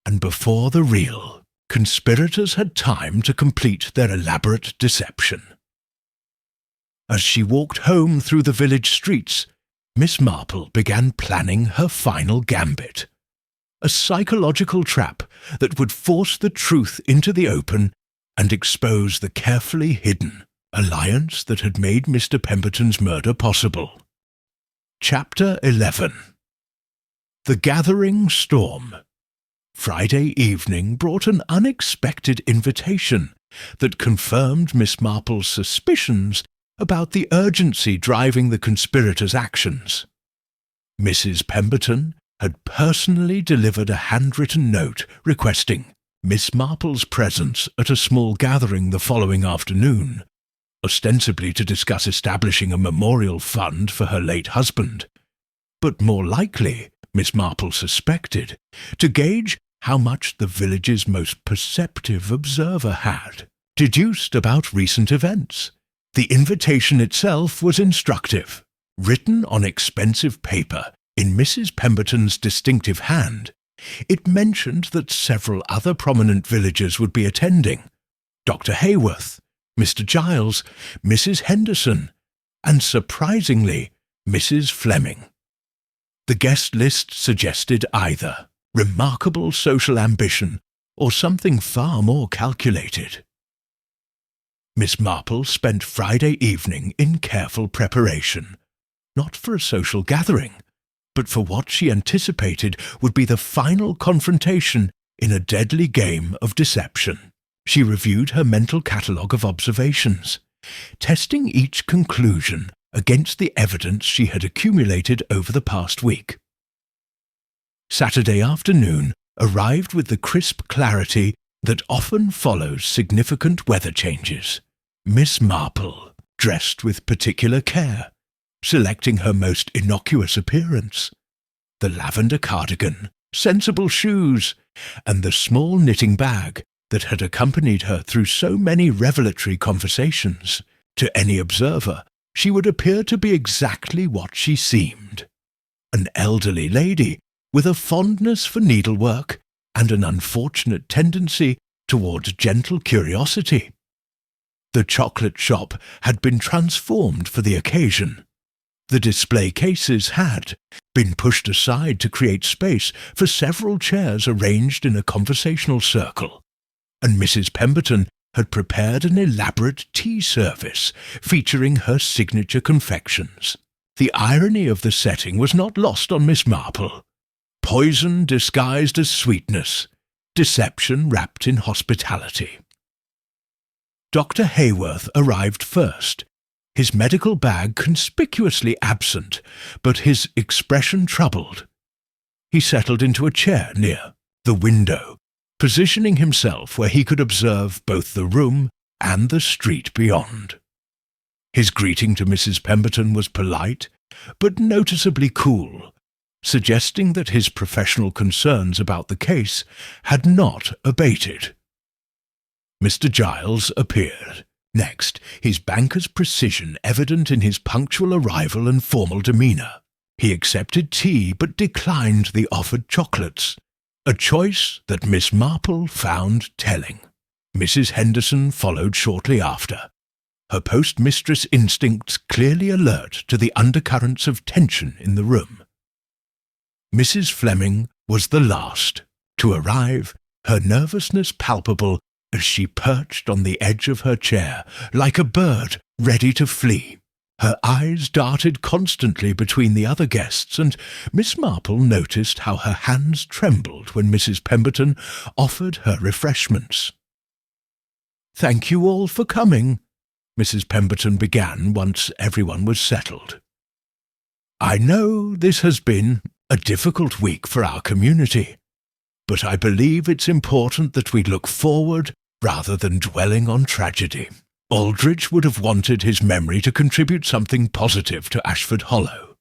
and before the real conspirators had time to complete their elaborate deception. As she walked home through the village streets, Miss Marple began planning her final gambit, a psychological trap that would force the truth into the open and expose the carefully hidden alliance that had made Mr. Pemberton's murder possible. Chapter 11. The Gathering Storm. Friday evening brought an unexpected invitation that confirmed Miss Marple's suspicions about the urgency driving the conspirators' actions. Mrs. Pemberton had personally delivered a handwritten note requesting Miss Marple's presence at a small gathering the following afternoon, ostensibly to discuss establishing a memorial fund for her late husband, but more likely, Miss Marple suspected, to gauge how much the village's most perceptive observer had deduced about recent events. The invitation itself was instructive, written on expensive paper in Mrs. Pemberton's distinctive hand, It mentioned that several other prominent villagers would be attending: Dr. Hayworth, Mr. Giles, Mrs. Henderson, and surprisingly, Mrs. Fleming. The guest list suggested either remarkable social ambition or something far more calculated. Miss Marple spent Friday evening in careful preparation, not for a social gathering, but for what she anticipated would be the final confrontation in a deadly game of deception. She reviewed her mental catalogue of observations, testing each conclusion against the evidence she had accumulated over the past week. Saturday afternoon arrived with the crisp clarity that often follows significant weather changes. Miss Marple, dressed with particular care, selecting her most innocuous appearance: the lavender cardigan, sensible shoes, and the small knitting bag that had accompanied her through so many revelatory conversations. To any observer, she would appear to be exactly what she seemed: an elderly lady with a fondness for needlework and an unfortunate tendency toward gentle curiosity. The chocolate shop had been transformed for the occasion. The display cases had been pushed aside to create space for several chairs arranged in a conversational circle, and Mrs. Pemberton had prepared an elaborate tea service featuring her signature confections. The irony of the setting was not lost on Miss Marple. Poison disguised as sweetness, deception wrapped in hospitality. Dr. Hayworth arrived first, his medical bag conspicuously absent, but his expression troubled. He settled into a chair near the window, positioning himself where he could observe both the room and the street beyond. His greeting to Mrs. Pemberton was polite, but noticeably cool, suggesting that his professional concerns about the case had not abated. Mr. Giles appeared next, his banker's precision evident in his punctual arrival and formal demeanour. He accepted tea but declined the offered chocolates, a choice that Miss Marple found telling. Mrs. Henderson followed shortly after, her postmistress instincts clearly alert to the undercurrents of tension in the room. Mrs. Fleming was the last to arrive, her nervousness palpable as she perched on the edge of her chair like a bird ready to flee. Her eyes darted constantly between the other guests, and Miss Marple noticed how her hands trembled when Mrs. Pemberton offered her refreshments. "Thank you all for coming," Mrs. Pemberton began once everyone was settled. "I know this has been a difficult week for our community, but I believe it's important that we look forward rather than dwelling on tragedy. Aldrich would have wanted his memory to contribute something positive to Ashford Hollow.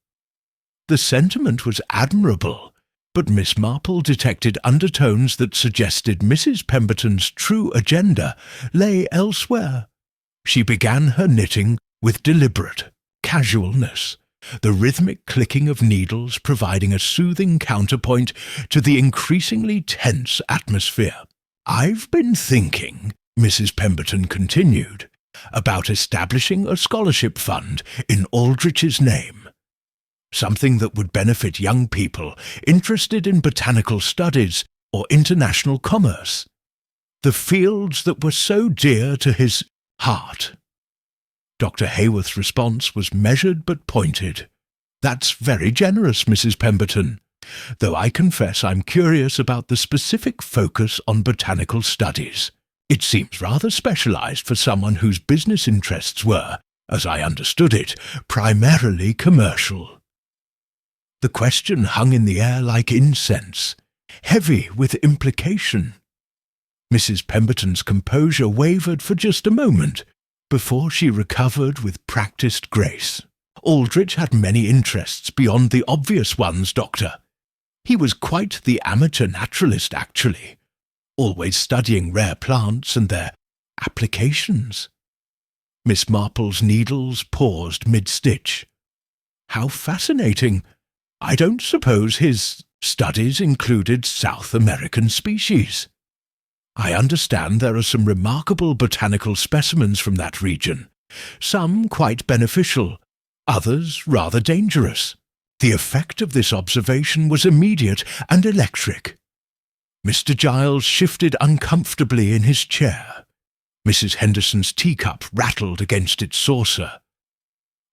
The sentiment was admirable, but Miss Marple detected undertones that suggested Mrs. Pemberton's true agenda lay elsewhere. She began her knitting with deliberate casualness, the rhythmic clicking of needles providing a soothing counterpoint to the increasingly tense atmosphere. "I've been thinking," Mrs. Pemberton continued, "about establishing a scholarship fund in Aldrich's name. Something that would benefit young people interested in botanical studies or international commerce, the fields that were so dear to his heart." Dr. Hayworth's response was measured but pointed. "That's very generous, Mrs. Pemberton, though I confess I'm curious about the specific focus on botanical studies. It seems rather specialized for someone whose business interests were, as I understood it, primarily commercial." The question hung in the air like incense, heavy with implication. Mrs. Pemberton's composure wavered for just a moment, before she recovered with practised grace. "Aldrich had many interests beyond the obvious ones, Doctor. He was quite the amateur naturalist, actually, always studying rare plants and their applications." Miss Marple's needles paused mid-stitch. "How fascinating! I don't suppose his Studies included South American species. I understand there are some remarkable botanical specimens from that region, some quite beneficial, others rather dangerous. The effect of this observation was immediate and electric. Mr. Giles shifted uncomfortably in his chair. Mrs. Henderson's teacup rattled against its saucer,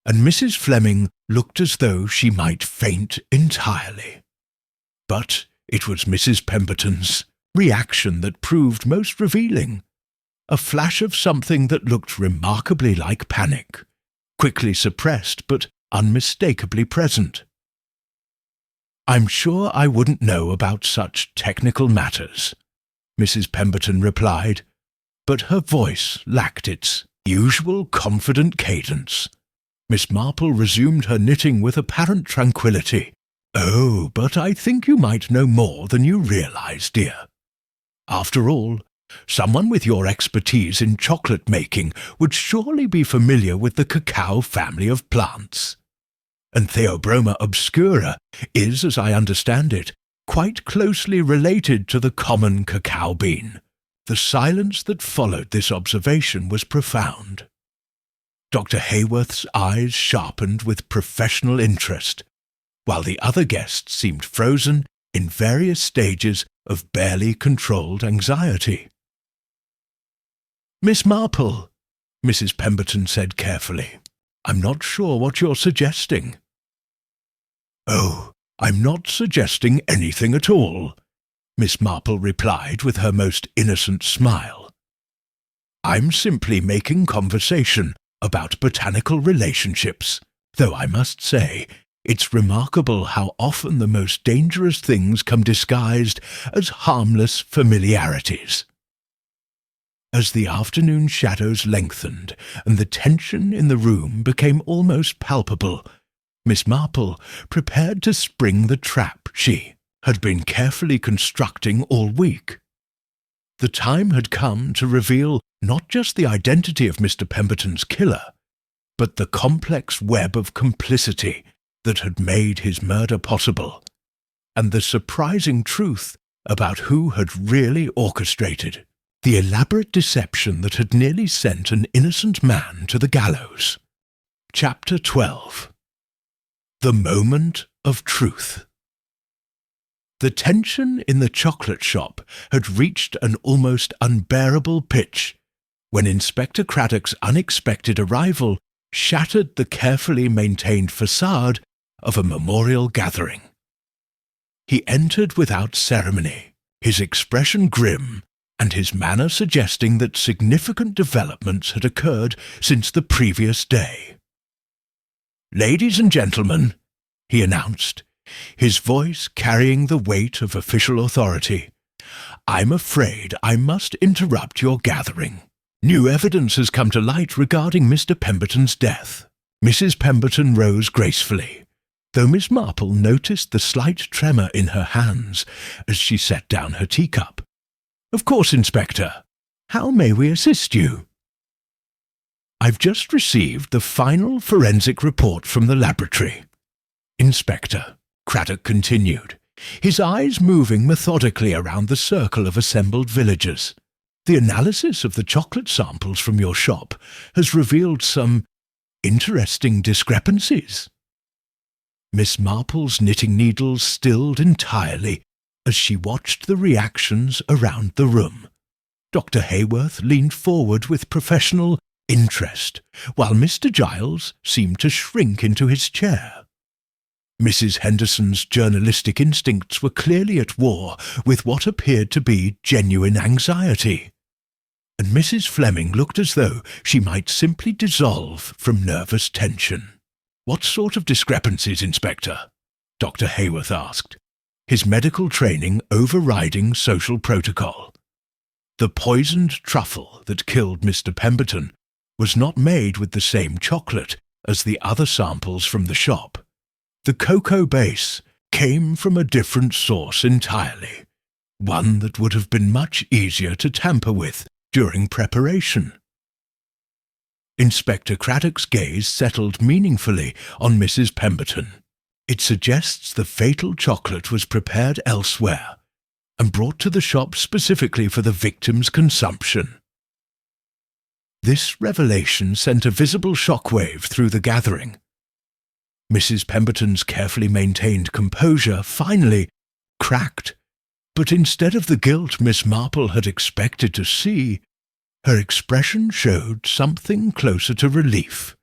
and Mrs. Fleming looked as though she might faint entirely. But it was Mrs. Pemberton's reaction that proved most revealing. A flash of something that looked remarkably like panic, quickly suppressed but unmistakably present. "I'm sure I wouldn't know about such technical matters," Mrs. Pemberton replied, but her voice lacked its usual confident cadence. Miss Marple resumed her knitting with apparent tranquillity. "Oh, but I think you might know more than you realize, dear. After all, someone with your expertise in chocolate making would surely be familiar with the cacao family of plants. And Theobroma obscura is, as I understand it, quite closely related to the common cacao bean." The silence that followed this observation was profound. Dr. Hayworth's eyes sharpened with professional interest, while the other guests seemed frozen in various stages of barely controlled anxiety. "Miss Marple," Mrs. Pemberton said carefully, "I'm not sure what you're suggesting." "Oh, I'm not suggesting anything at all," Miss Marple replied with her most innocent smile. "I'm simply making conversation about botanical relationships, though I must say it's remarkable how often the most dangerous things come disguised as harmless familiarities." As the afternoon shadows lengthened and the tension in the room became almost palpable, Miss Marple prepared to spring the trap she had been carefully constructing all week. The time had come to reveal not just the identity of Mr. Pemberton's killer, but the complex web of complicity that had made his murder possible, and the surprising truth about who had really orchestrated the elaborate deception that had nearly sent an innocent man to the gallows. Chapter 12. The Moment of Truth. The tension in the chocolate shop had reached an almost unbearable pitch when Inspector Craddock's unexpected arrival shattered the carefully maintained facade of a memorial gathering. He entered without ceremony, his expression grim and his manner suggesting that significant developments had occurred since the previous day. "Ladies and gentlemen," he announced, his voice carrying the weight of official authority, "I'm afraid I must interrupt your gathering. New evidence has come to light regarding Mr. Pemberton's death." Mrs. Pemberton rose gracefully, though Miss Marple noticed the slight tremor in her hands as she set down her teacup. "Of course, Inspector. How may we assist you?" "I've just received the final forensic report from the laboratory, Inspector," Craddock continued, his eyes moving methodically around the circle of assembled villagers. "The analysis of the chocolate samples from your shop has revealed some interesting discrepancies." Miss Marple's knitting needles stilled entirely as she watched the reactions around the room. Dr. Hayworth leaned forward with professional interest, while Mr. Giles seemed to shrink into his chair. Mrs. Henderson's journalistic instincts were clearly at war with what appeared to be genuine anxiety, and Mrs. Fleming looked as though she might simply dissolve from nervous tension. "What sort of discrepancies, Inspector?" Dr. Hayworth asked, his medical training overriding social protocol. "The poisoned truffle that killed Mr. Pemberton was not made with the same chocolate as the other samples from the shop. The cocoa base came from a different source entirely, one that would have been much easier to tamper with during preparation." Inspector Craddock's gaze settled meaningfully on Mrs. Pemberton. It suggests the fatal chocolate was prepared elsewhere and brought to the shop specifically for the victim's consumption. This revelation sent a visible shockwave through the gathering. Mrs. Pemberton's carefully maintained composure finally cracked, but instead of the guilt Miss Marple had expected to see, her expression showed something closer to relief,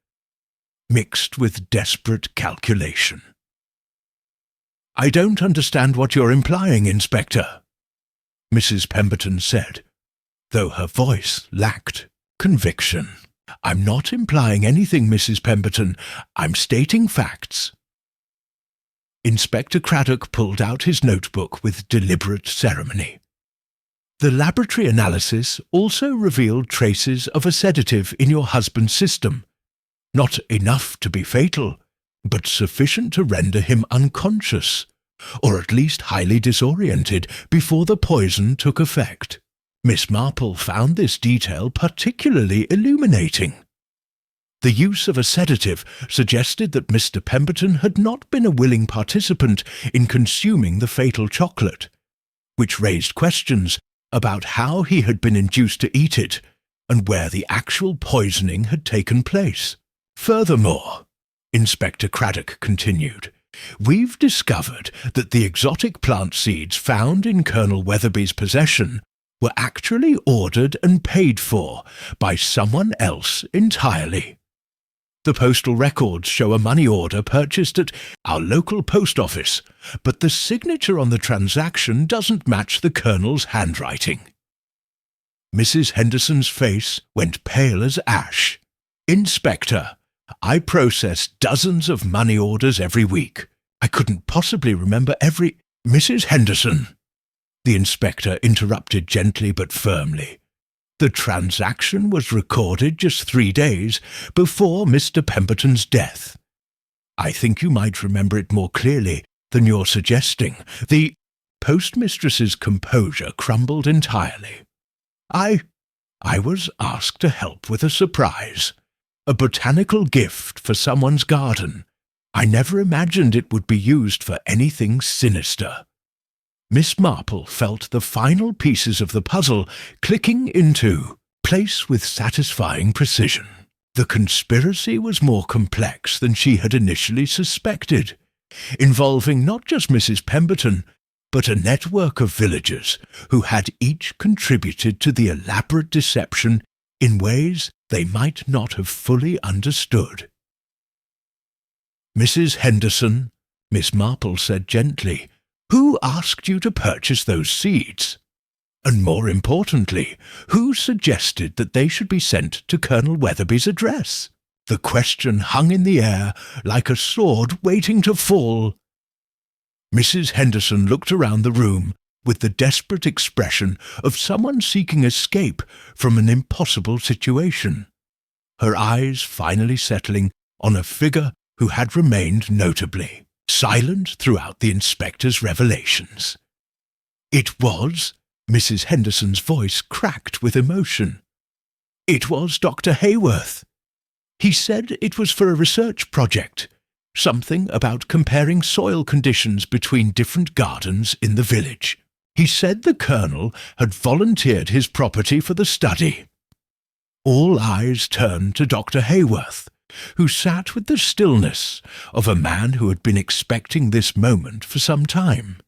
mixed with desperate calculation. "I don't understand what you're implying, Inspector," Mrs. Pemberton said, though her voice lacked conviction. "I'm not implying anything, Mrs. Pemberton. I'm stating facts." Inspector Craddock pulled out his notebook with deliberate ceremony. "The laboratory analysis also revealed traces of a sedative in your husband's system. Not enough to be fatal, but sufficient to render him unconscious, or at least highly disoriented, before the poison took effect. Miss Marple found this detail particularly illuminating. The use of a sedative suggested that Mr. Pemberton had not been a willing participant in consuming the fatal chocolate, which raised questions about how he had been induced to eat it and where the actual poisoning had taken place. Furthermore," Inspector Craddock continued, "we've discovered that the exotic plant seeds found in Colonel Weatherby's possession were actually ordered and paid for by someone else entirely. The postal records show a money order purchased at our local post office, but the signature on the transaction doesn't match the Colonel's handwriting." Mrs. Henderson's face went pale as ash. "Inspector, I process dozens of money orders every week. I couldn't possibly remember every—" "Mrs. Henderson," the inspector interrupted gently but firmly, "the transaction was recorded just 3 days before Mr. Pemberton's death. I think you might remember it more clearly than you're suggesting." The postmistress's composure crumbled entirely. I was asked to help with a surprise. A botanical gift for someone's garden. I never imagined it would be used for anything sinister." Miss Marple felt the final pieces of the puzzle clicking into place with satisfying precision. The conspiracy was more complex than she had initially suspected, involving not just Mrs. Pemberton, but a network of villagers who had each contributed to the elaborate deception in ways they might not have fully understood. "Mrs. Henderson," Miss Marple said gently, "who asked you to purchase those seeds? And more importantly, who suggested that they should be sent to Colonel Weatherby's address?" The question hung in the air like a sword waiting to fall. Mrs. Henderson looked around the room with the desperate expression of someone seeking escape from an impossible situation, her eyes finally settling on a figure who had remained notably silent throughout the inspector's revelations. It was, Mrs. Henderson's voice cracked with emotion. It was Dr. Hayworth. He said it was for a research project, something about comparing soil conditions between different gardens in the village. He said the Colonel had volunteered his property for the study. All eyes turned to Dr. Hayworth, who sat with the stillness of a man who had been expecting this moment for some time.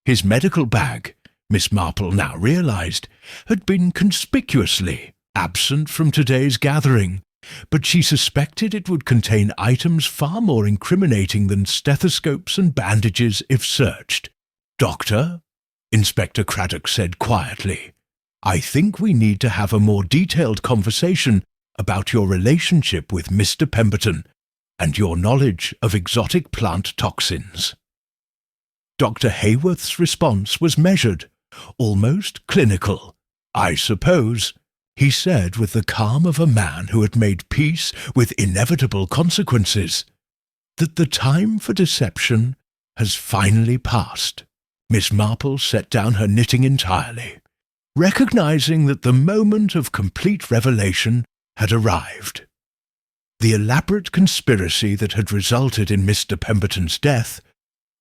His medical bag, Miss Marple now realized, had been conspicuously absent from today's gathering, but she suspected it would contain items far more incriminating than stethoscopes and bandages if searched. "Doctor," Inspector Craddock said quietly, "I think we need to have a more detailed conversation about your relationship with Mr. Pemberton and your knowledge of exotic plant toxins." Dr. Hayworth's response was measured, almost clinical. "I suppose," he said with the calm of a man who had made peace with inevitable consequences, "that the time for deception has finally passed." Miss Marple set down her knitting entirely, recognizing that the moment of complete revelation had arrived. The elaborate conspiracy that had resulted in Mr. Pemberton's death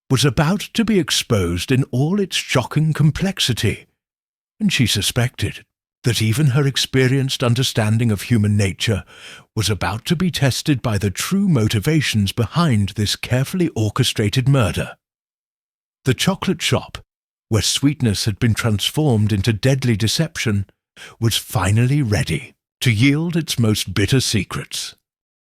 was about to be exposed in all its shocking complexity, and she suspected that even her experienced understanding of human nature was about to be tested by the true motivations behind this carefully orchestrated murder. The chocolate shop, where sweetness had been transformed into deadly deception, was finally ready to yield its most bitter secrets.